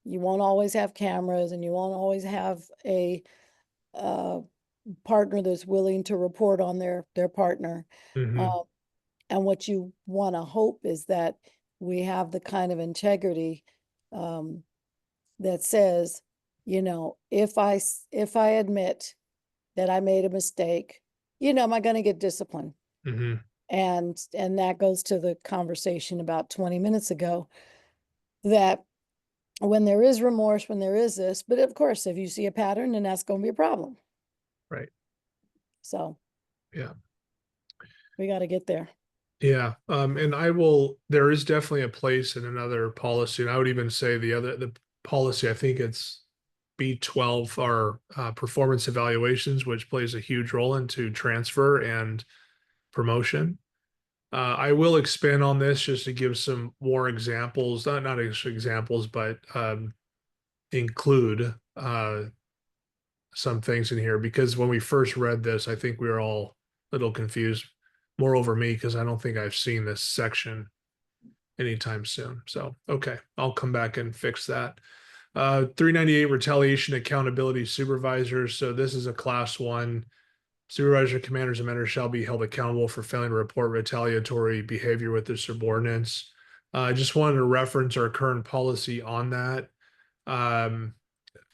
you won't always have cameras, and you won't always have a partner that's willing to report on their partner. Mhm. And what you want to hope is that we have the kind of integrity um, that says, you know, if I admit that I made a mistake, you know, am I going to get disciplined? Mhm. And that goes to the conversation about 20 minutes ago, that when there is remorse, when there is this, but of course, if you see a pattern, then that's going to be a problem. Right. So Yeah. we got to get there. Yeah. And there is definitely a place in another policy. And I would even say the policy, I think it's B12 are performance evaluations, which plays a huge role into transfer and promotion. I will expand on this just to give some more examples, not examples, but include some things in here, because when we first read this, I think we were all a little confused. Moreover, me, because I don't think I've seen this section anytime soon. So, okay, I'll come back and fix that. 398 retaliation accountability supervisors. So this is a class one. Supervisor, commanders, and mentors shall be held accountable for failing to report retaliatory behavior with their subordinates. I just wanted to reference our current policy on that.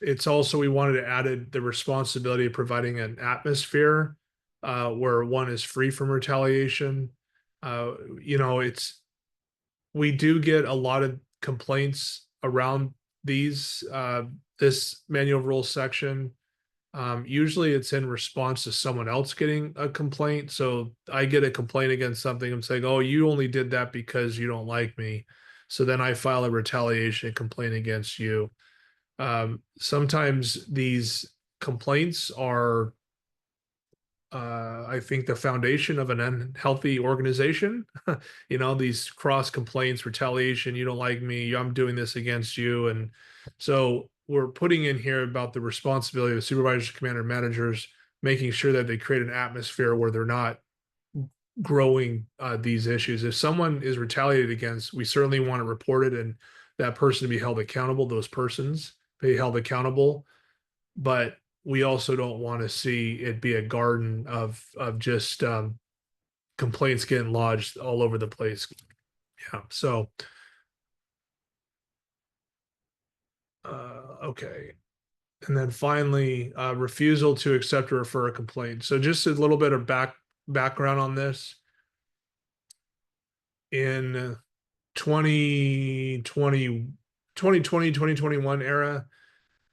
It's also, we wanted to add the responsibility of providing an atmosphere where one is free from retaliation. You know, we do get a lot of complaints around this manual of rules section. Usually it's in response to someone else getting a complaint. So I get a complaint against something. I'm saying, oh, you only did that because you don't like me. So then I file a retaliation complaint against you. Sometimes these complaints are, I think, the foundation of an unhealthy organization. You know, these cross complaints, retaliation, you don't like me, I'm doing this against you. And so we're putting in here about the responsibility of supervisors, commander, managers, making sure that they create an atmosphere where they're not growing these issues. If someone is retaliated against, we certainly want to report it and that person to be held accountable, those persons be held accountable. But we also don't want to see it be a garden of just complaints getting lodged all over the place. Yeah. So, okay. And then finally, refusal to accept or refer a complaint. So just a little bit of background on this. In 2020, 2021 era,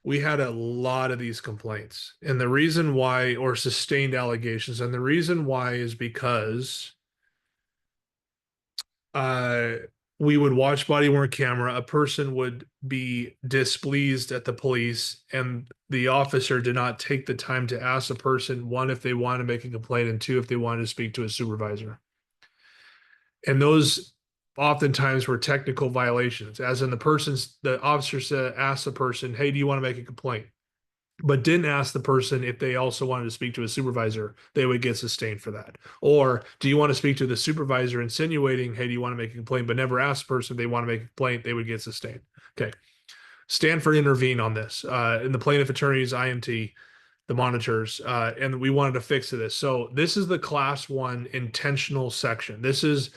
we had a lot of these complaints. And the reason why, or sustained allegations, and the reason why is because uh, we would watch body worn camera. A person would be displeased at the police, and the officer did not take the time to ask the person, one, if they want to make a complaint, and two, if they wanted to speak to a supervisor. And those oftentimes were technical violations, as in the officer said, asked the person, hey, do you want to make a complaint? But didn't ask the person if they also wanted to speak to a supervisor, they would get sustained for that. Or do you want to speak to the supervisor, insinuating, hey, do you want to make a complaint, but never ask the person if they want to make a complaint, they would get sustained. Okay. Stanford intervened on this, in the plaintiff attorneys, IMT, the monitors, and we wanted to fix this. So this is the class one intentional section. This is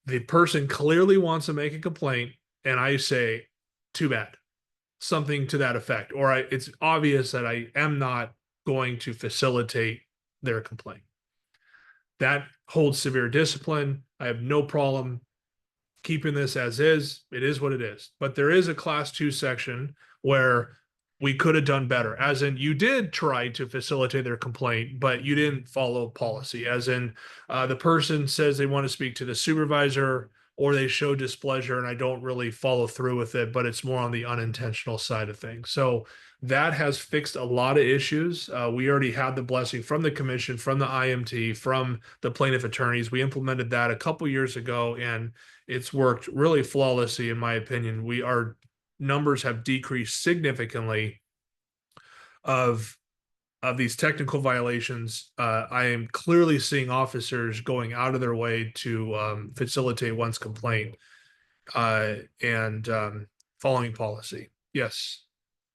the person clearly wants to make a complaint, and I say, too bad, something to that effect, or it's obvious that I am not going to facilitate their complaint. That holds severe discipline. I have no problem keeping this as is. It is what it is. But there is a class two section where we could have done better, as in you did try to facilitate their complaint, but you didn't follow policy, as in the person says they want to speak to the supervisor, or they show displeasure and I don't really follow through with it, but it's more on the unintentional side of things. So that has fixed a lot of issues. We already had the blessing from the commission, from the IMT, from the plaintiff attorneys. We implemented that a couple years ago, and it's worked really flawlessly, in my opinion. We are numbers have decreased significantly of these technical violations. I am clearly seeing officers going out of their way to facilitate one's complaint and following policy. Yes,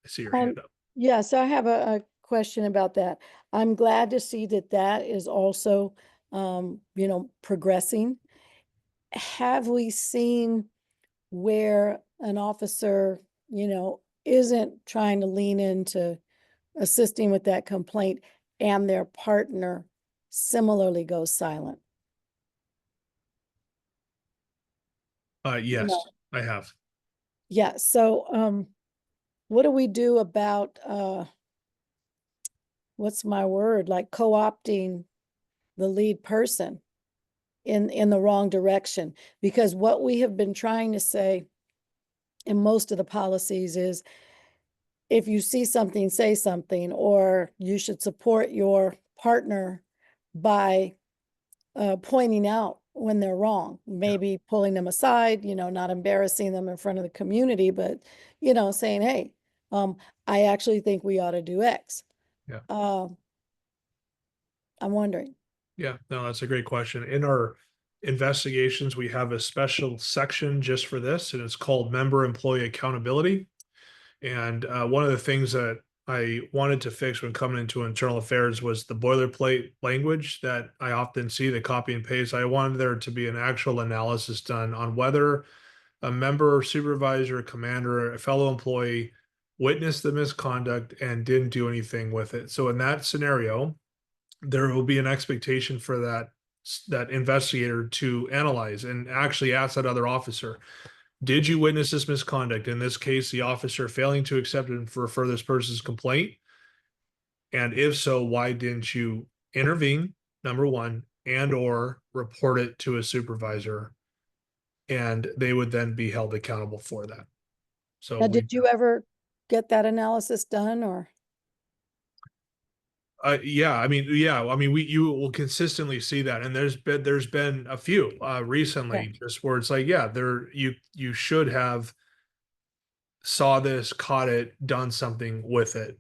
I see your hand up. Yeah, so I have a question about that. I'm glad to see that that is also, progressing. Have we seen where an officer, isn't trying to lean into assisting with that complaint and their partner similarly goes silent? Yes, I have. Yeah, so what do we do about what's my word, like co-opting the lead person in the wrong direction? Because what we have been trying to say in most of the policies is, if you see something, say something, or you should support your partner by pointing out when they're wrong, maybe pulling them aside, not embarrassing them in front of the community, but, saying, hey, I actually think we ought to do X. Yeah. I'm wondering. Yeah, no, that's a great question. In our investigations, we have a special section just for this, and it's called Member Employee Accountability. And one of the things that I wanted to fix when coming into internal affairs was the boilerplate language that I often see, the copy and paste. I wanted there to be an actual analysis done on whether a member, supervisor, commander, a fellow employee witnessed the misconduct and didn't do anything with it. So in that scenario, there will be an expectation for that investigator to analyze and actually ask that other officer, did you witness this misconduct? In this case, the officer failing to accept and refer this person's complaint. And if so, why didn't you intervene, number one, and or report it to a supervisor? And they would then be held accountable for that. So Now, did you ever get that analysis done, or? Yeah, I mean, you will consistently see that, and there's been a few recently, just where it's like, yeah, you should have saw this, caught it, done something with it.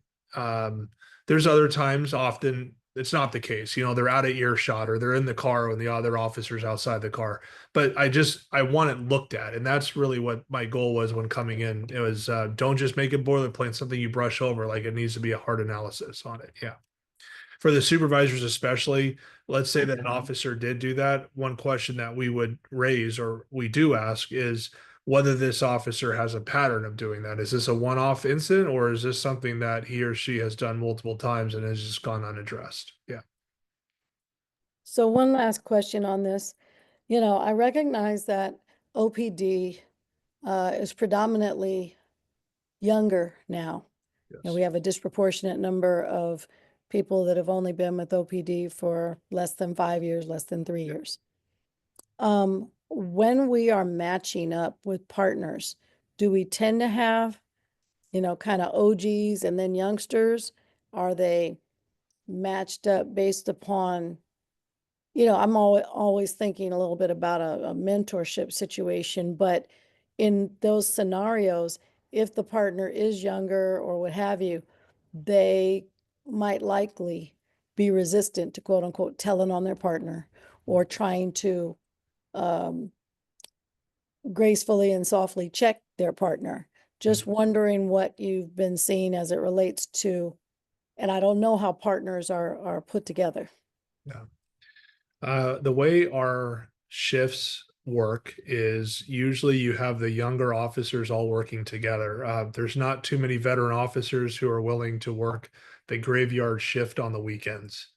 There's other times, often it's not the case. They're out of earshot or they're in the car when the other officer's outside the car. But I want it looked at, and that's really what my goal was when coming in. It was don't just make it boilerplate, something you brush over. Like, it needs to be a hard analysis on it. Yeah. For the supervisors especially, let's say that an officer did do that, one question that we would raise, or we do ask, is whether this officer has a pattern of doing that. Is this a one-off incident, or is this something that he or she has done multiple times and has just gone unaddressed? Yeah. So one last question on this. I recognize that OPD is predominantly younger now. Yes. We have a disproportionate number of people that have only been with OPD for less than 5 years, less than 3 years. When we are matching up with partners, do we tend to have, kind of OGs and then youngsters? Are they matched up based upon, I'm always thinking a little bit about a mentorship situation, but in those scenarios, if the partner is younger or what have you, they might likely be resistant to quote unquote telling on their partner or trying to gracefully and softly check their partner. Just wondering what you've been seeing as it relates to, and I don't know how partners are put together. Yeah. The way our shifts work is usually you have the younger officers all working together. There's not too many veteran officers who are willing to work the graveyard shift on the weekends.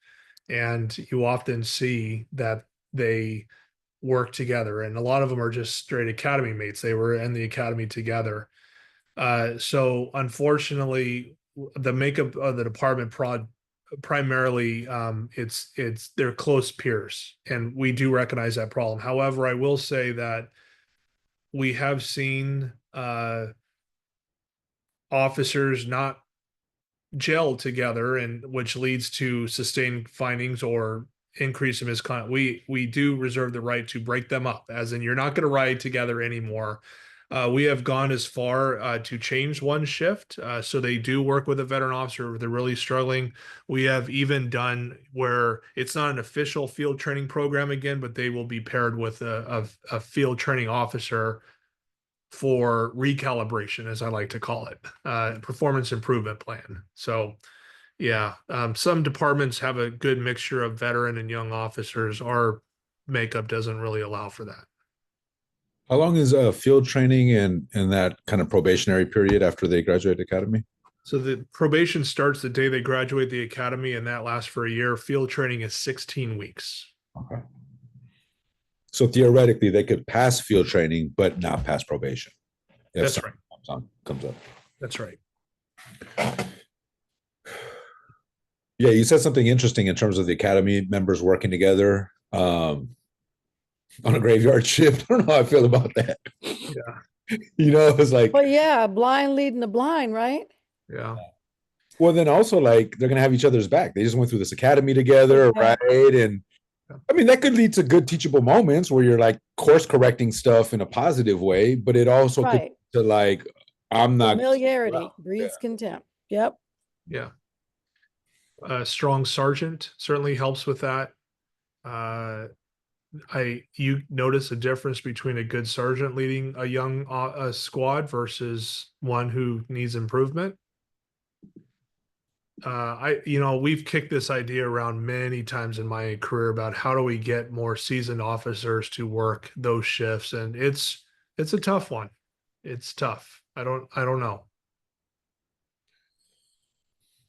And you often see that they work together, and a lot of them are just straight academy mates. They were in the academy together. So unfortunately, the makeup of the department primarily it's they're close peers, and we do recognize that problem. However, I will say that we have seen officers not gel together, and which leads to sustained findings or increase in misconduct. We do reserve the right to break them up, as in, you're not going to ride together anymore. We have gone as far to change one shift. So they do work with a veteran officer if they're really struggling. We have even done where it's not an official field training program again, but they will be paired with a field training officer for recalibration, as I like to call it, performance improvement plan. So yeah, some departments have a good mixture of veteran and young officers. Our makeup doesn't really allow for that. How long is field training and that kind of probationary period after they graduate academy? So the probation starts the day they graduate the academy, and that lasts for a year. Field training is 16 weeks. Okay. So theoretically, they could pass field training, but not pass probation. That's right. Comes up. That's right. Yeah, you said something interesting in terms of the academy members working together on a graveyard shift. I don't know how I feel about that. Yeah. It's like, Well, yeah, blind leading the blind, right? Yeah. well, then also like they're gonna have each other's back. They just went through this academy together, Yeah. right? And I mean, that could lead to good teachable moments where you're like course correcting stuff in a positive way, but it also could Right. to like, I'm not Familiarity breeds contempt. Yep. Yeah. A strong sergeant certainly helps with that. You notice a difference between a good sergeant leading a young squad versus one who needs improvement. We've kicked this idea around many times in my career about how do we get more seasoned officers to work those shifts, and it's a tough one. It's tough. I don't know.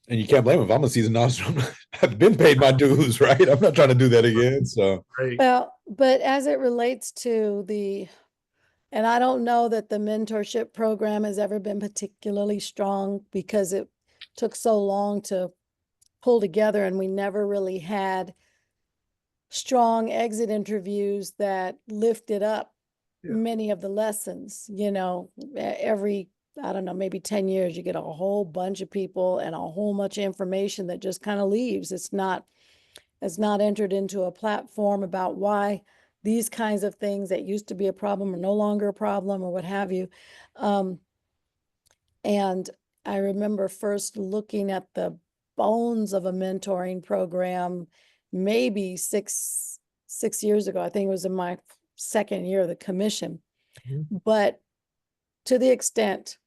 and you can't blame them. If I'm a seasoned officer, I've been paid my dues, right? I'm not trying to do that again. So Right. Well, but as it relates to and I don't know that the mentorship program has ever been particularly strong because it took so long to pull together and we never really had strong exit interviews that lifted up many of the lessons. Every, I don't know, maybe 10 years, you get a whole bunch of people and a whole bunch of information that just kind of leaves. It's not entered into a platform about why these kinds of things that used to be a problem are no longer a problem or what have you. And I remember first looking at the bones of a mentoring program maybe six years ago. I think it was in my second year of the commission. Mm-hmm. But to the extent,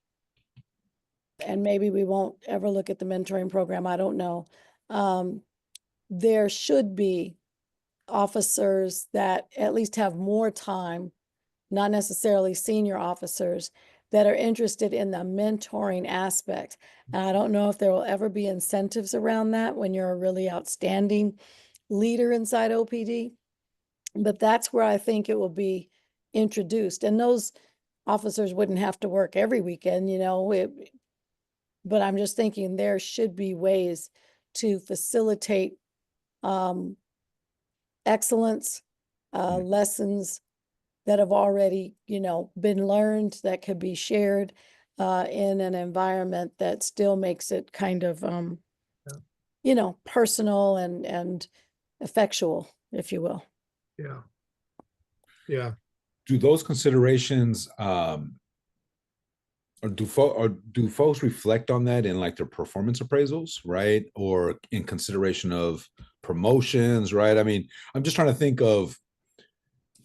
and maybe we won't ever look at the mentoring program, I don't know. There should be officers that at least have more time, not necessarily senior officers, that are interested in the mentoring aspect. And I don't know if there will ever be incentives around that when you're a really outstanding leader inside OPD, but that's where I think it will be introduced. And those officers wouldn't have to work every weekend, but I'm just thinking there should be ways to facilitate excellence, lessons that have already, been learned that could be shared in an environment that still makes it kind of, personal and effectual, if you will. Yeah. Yeah. do those considerations or do folks reflect on that in like their performance appraisals, right? Or in consideration of promotions, right? I mean, I'm just trying to think of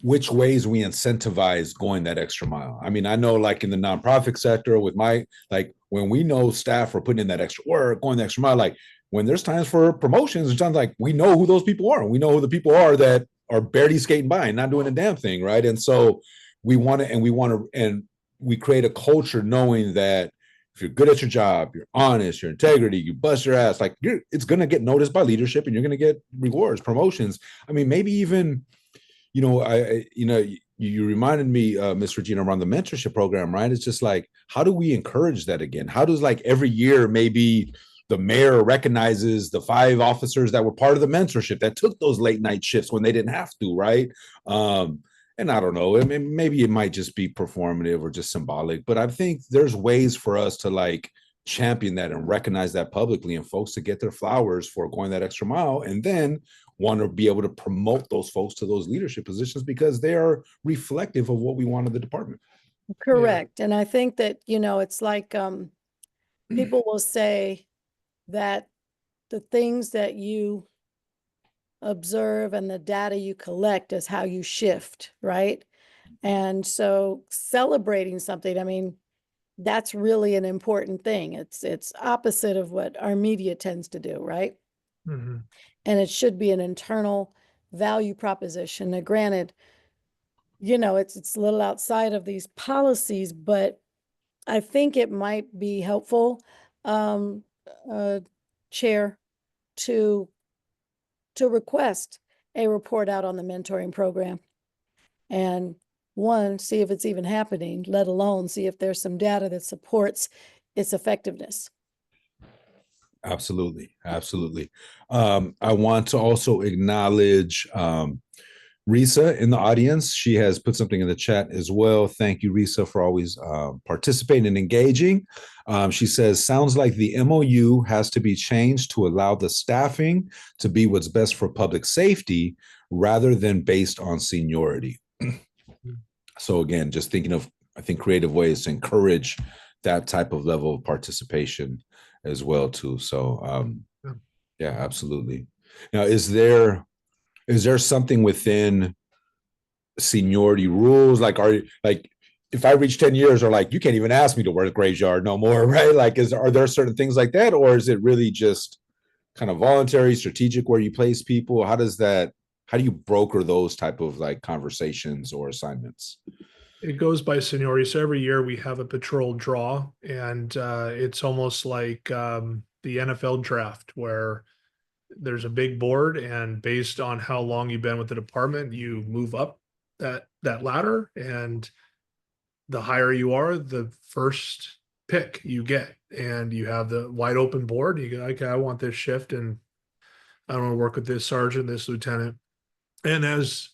which ways we incentivize going that extra mile. I mean, I know like in the nonprofit sector with like when we know staff are putting in that extra work, going the extra mile, like when there's times for promotions, it's times like we know who those people are. We know who the people are that are barely skating by and not doing a damn thing, right? And so we create a culture knowing that if you're good at your job, you're honest, your integrity, you bust your ass, like it's going to get noticed by leadership and you're going to get rewards, promotions. I mean, maybe even, you reminded me, Ms. Regina, around the mentorship program, right? It's just like, how do we encourage that again? How does like every year, maybe the mayor recognizes the 5 officers that were part of the mentorship that took those late night shifts when they didn't have to, right? And I don't know, I mean, maybe it might just be performative or just symbolic, but I think there's ways for us to like champion that and recognize that publicly and folks to get their flowers for going that extra mile and then want to be able to promote those folks to those leadership positions because they are reflective of what we want of the department. Correct. And I think that, it's like, people will say that the things that you observe and the data you collect is how you shift, right? And so celebrating something, I mean, that's really an important thing. It's opposite of what our media tends to do, right? Mhm. And it should be an internal value proposition. Now, granted, it's a little outside of these policies, but I think it might be helpful, um, uh, Chair, to request a report out on the mentoring program. And one, see if it's even happening, let alone see if there's some data that supports its effectiveness. Absolutely. Absolutely. I want to also acknowledge Risa in the audience. She has put something in the chat as well. Thank you, Risa, for always participating and engaging. She says, sounds like the MOU has to be changed to allow the staffing to be what's best for public safety rather than based on seniority. So again, just thinking of, I think, creative ways to encourage that type of level of participation as well too. So yeah, absolutely. Now, is there something within seniority rules? Like, if I reach 10 years, or like, you can't even ask me to work graveyard no more, right? Like, are there certain things like that, or is it really just kind of voluntary, strategic, where you place people? How do you broker those type of like conversations or assignments? It goes by seniority. So every year we have a patrol draw, and it's almost like the NFL draft, where there's a big board, and based on how long you've been with the department, you move up that ladder, and the higher you are, the first pick you get, and you have the wide open board. You go, okay, I want this shift, and I want to work with this sergeant, this lieutenant. And as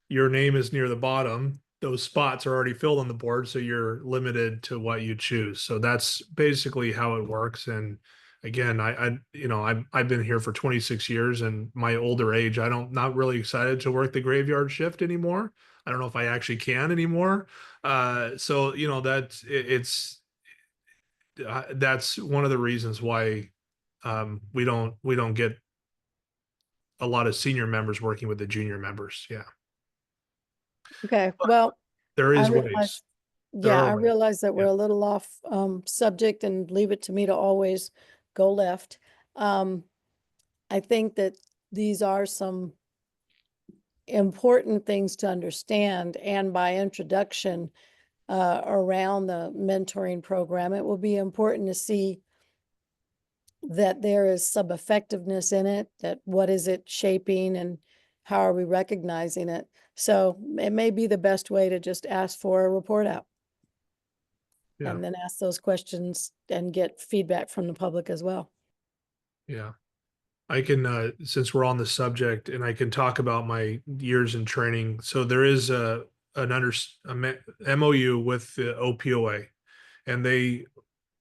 your name is near the bottom, those spots are already filled on the board, so you're limited to what you choose. So that's basically how it works. And again, I've been here for 26 years, and my older age, not really excited to work the graveyard shift anymore. I don't know if I actually can anymore. So that's one of the reasons why we don't get a lot of senior members working with the junior members. Yeah. Okay, well, There I is realize, ways. There yeah, are I ways. realize that we're Yeah. a little off subject, and leave it to me to always go left. Um, I think that these are some important things to understand, and by introduction, around the mentoring program, it will be important to see that there is some effectiveness in it, that what is it shaping and how are we recognizing it? So it may be the best way to just ask for a report out Yeah. and then ask those questions and get feedback from the public as well. Yeah. I can, since we're on the subject, and I can talk about my years in training. So there is a MOU with the OPOA, and they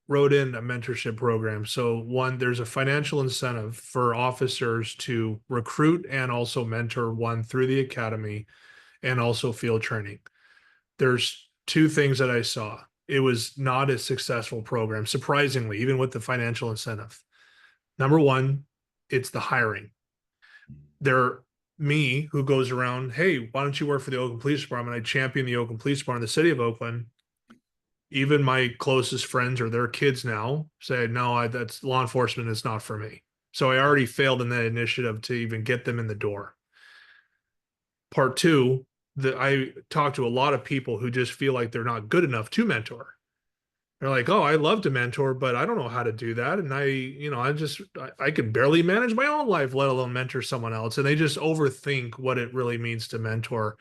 wrote in a mentorship program. So one, there's a financial incentive for officers to recruit and also mentor one through the academy, and also field training. There's two things that I saw. It was not a successful program, surprisingly, even with the financial incentive. Number one, it's the hiring. They're me, who goes around, hey, why don't you work for the Oakland Police Department? I champion the Oakland Police Department in the city of Oakland. Even my closest friends or their kids now say, no, that's law enforcement is not for me. So I already failed in that initiative to even get them in the door. Part two, that I talk to a lot of people who just feel like they're not good enough to mentor. They're like, oh, I love to mentor, but I don't know how to do that. And I can barely manage my own life, let alone mentor someone else. And they just overthink what it really means to mentor.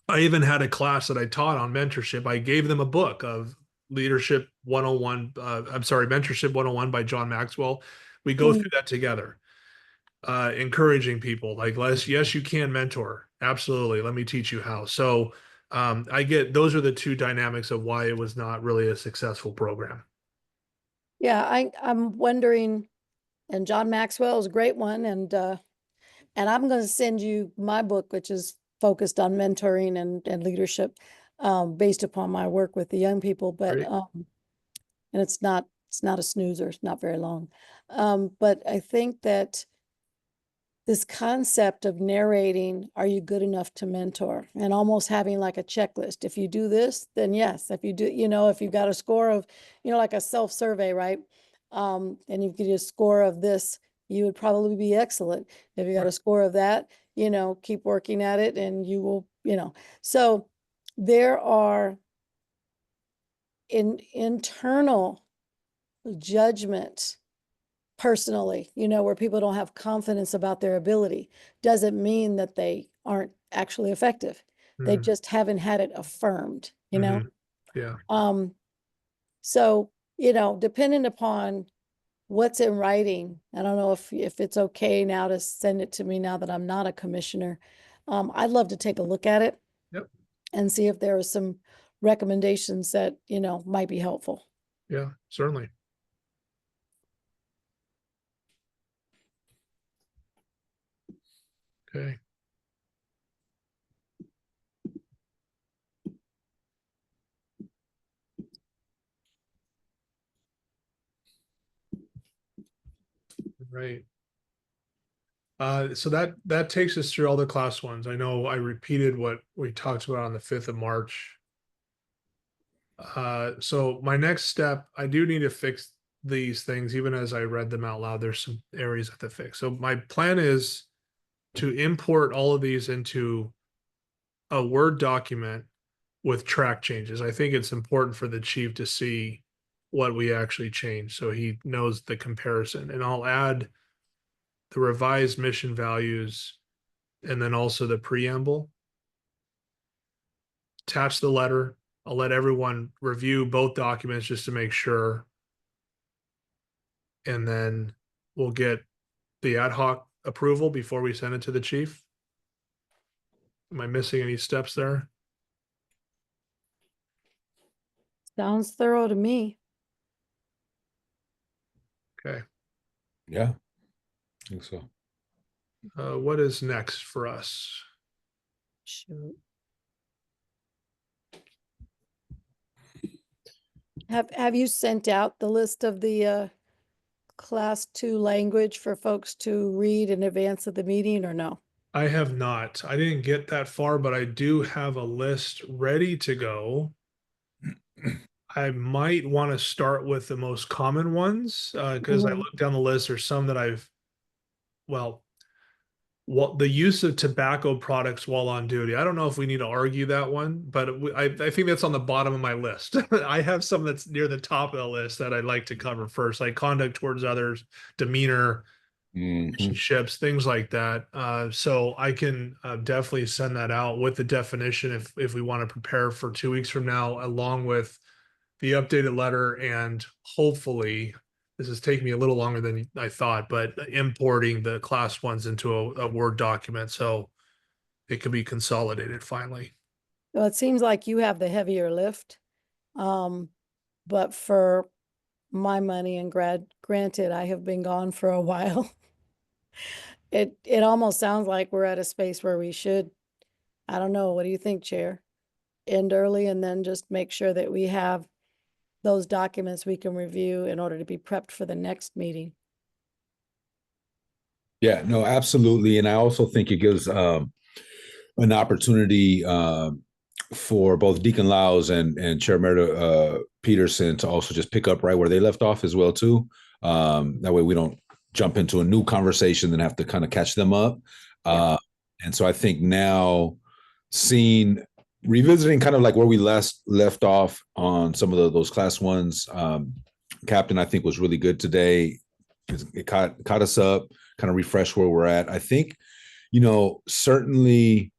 I even had a class that I taught on mentorship. I gave them a book of Leadership 101. Mentorship 101 by John Maxwell. We go through that together, encouraging people like, yes, you can mentor. Absolutely. Let me teach you how. So I get those are the two dynamics of why it was not really a successful program. Yeah, I'm wondering, and John Maxwell is a great one, and I'm going to send you my book, which is focused on mentoring and leadership. based upon my work with the young people, but, Great. and it's not a snoozer, it's not very long. But I think that this concept of narrating, are you good enough to mentor? And almost having like a checklist. If you do this, then yes. If you do, if you got a score of, like a self-survey, right? And you get a score of this, you would probably be excellent. If you got a score of that, keep working at it and you will, So there are internal judgment personally, where people don't have confidence about their ability, doesn't mean that they aren't actually effective. They just haven't had it affirmed, Yeah. So, depending upon what's in writing, I don't know if it's okay now to send it to me now that I'm not a commissioner. I'd love to take a look at it. Yep. And see if there are some recommendations that, might be helpful. Yeah, certainly. Okay. Right. So that takes us through all the class ones. I know I repeated what we talked about on the 5th of March. So my next step, I do need to fix these things. Even as I read them out loud, there's some areas I have to fix. So my plan is to import all of these into a Word document with track changes. I think it's important for the chief to see what we actually changed so he knows the comparison. And I'll add the revised mission values and then also the preamble. Attach the letter. I'll let everyone review both documents just to make sure. And then we'll get the ad hoc approval before we send it to the chief. Am I missing any steps there? Sounds thorough to me. Okay. Yeah, I think so. What is next for us? Shoot. Have you sent out the list of the class 2 language for folks to read in advance of the meeting or no? I have not. I didn't get that far, but I do have a list ready to go. I might want to start with the most common ones because I looked down the list. There's some that well, the use of tobacco products while on duty. I don't know if we need to argue that one, but I think that's on the bottom of my list. I have some that's near the top of the list that I'd like to cover first, like conduct towards others, demeanor, relationships, things like that. So I can definitely send that out with the definition if we want to prepare for 2 weeks from now, along with the updated letter, and hopefully this is taking me a little longer than I thought, but importing the class ones into a Word document so it can be consolidated finally. Well, it seems like you have the heavier lift. But for my money, and granted, I have been gone for a while. It almost sounds like we're at a space where we should, I don't know, what do you think, Chair? End early and then just make sure that we have those documents we can review in order to be prepped for the next meeting. Yeah, no, absolutely. And I also think it gives an opportunity for both Deacon Lyles and Chair Meredith Peterson to also just pick up right where they left off as well, too. That way we don't jump into a new conversation and have to kind of catch them up. And so I think now revisiting kind of like where we left off on some of those class ones, Captain, I think was really good today. It caught us up, kind of refresh where we're at. I think, certainly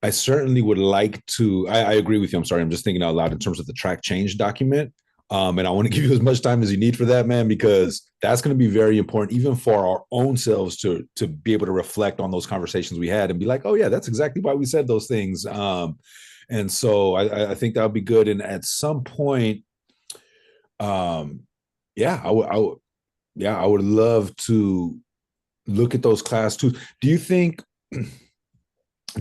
I certainly would like to, I agree with you. I'm sorry. I'm just thinking out loud in terms of the track change document. And I want to give you as much time as you need for that, man, because that's going to be very important, even for our own selves to be able to reflect on those conversations we had and be like, oh yeah, that's exactly why we said those things. And so I think that would be good. And at some point, I would love to look at those class 2. Do you think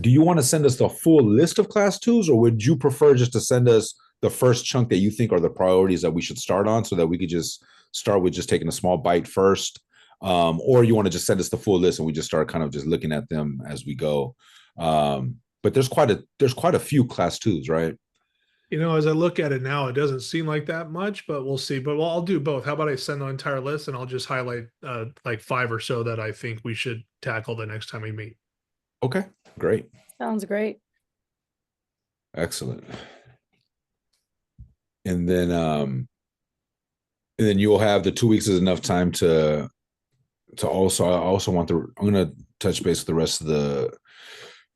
do you want to send us the full list of class twos, or would you prefer just to send us the first chunk that you think are the priorities that we should start on, so that we could just start with just taking a small bite first? Or you want to just send us the full list and we just start kind of just looking at them as we go? But there's quite a few class twos, right? You know, as I look at it now, it doesn't seem like that much, but we'll see. But well, I'll do both. How about I send the entire list and I'll just highlight like 5 or so that I think we should tackle the next time we meet. Okay, great. Sounds great. Excellent. And then you'll have the 2 weeks is enough time to also, I also want I'm going to touch base with the rest of the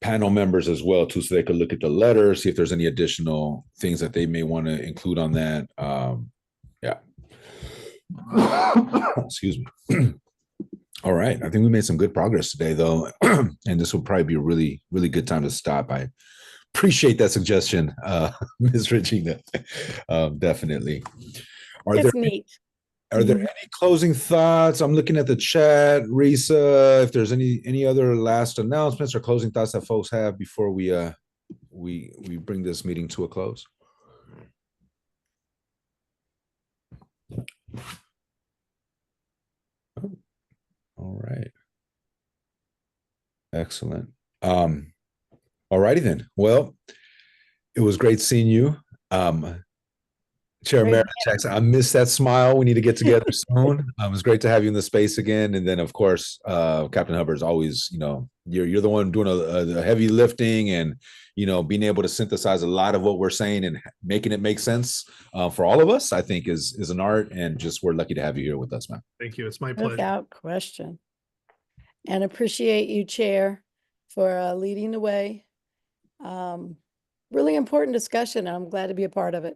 panel members as well too, so they could look at the letter, see if there's any additional things that they may want to include on that. Yeah. Excuse me. All right. I think we made some good progress today, though. And this will probably be a really, really good time to stop. I appreciate that suggestion, Ms. Regina. Definitely. It's neat. Are there any closing thoughts? I'm looking at the chat, Risa. If there's any other last announcements or closing thoughts that folks have before we bring this meeting to a close. All right. Excellent. All righty then. Well, it was great seeing you. Chair Meredith Jackson, I miss that smile. We need to get together soon. It was great to have you in the space again. And then, of course, Captain Hubbard is always, you're the one doing a heavy lifting and, being able to synthesize a lot of what we're saying and making it make sense for all of us, I think is an art. And just we're lucky to have you here with us, man. Thank you. It's my pleasure. Without question. And appreciate you, Chair, for leading the way. Really important discussion. And I'm glad to be a part of it.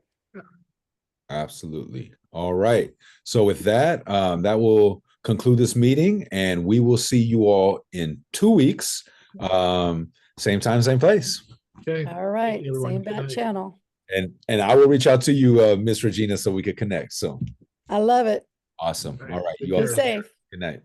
Absolutely. All right. So with that, that will conclude this meeting, and we will see you all in 2 weeks. Same time, same place. Okay. All right. Same bat channel. And I will reach out to you, Miss Regina, so we could connect. So I love it. awesome. All right. Be You all safe. Good night.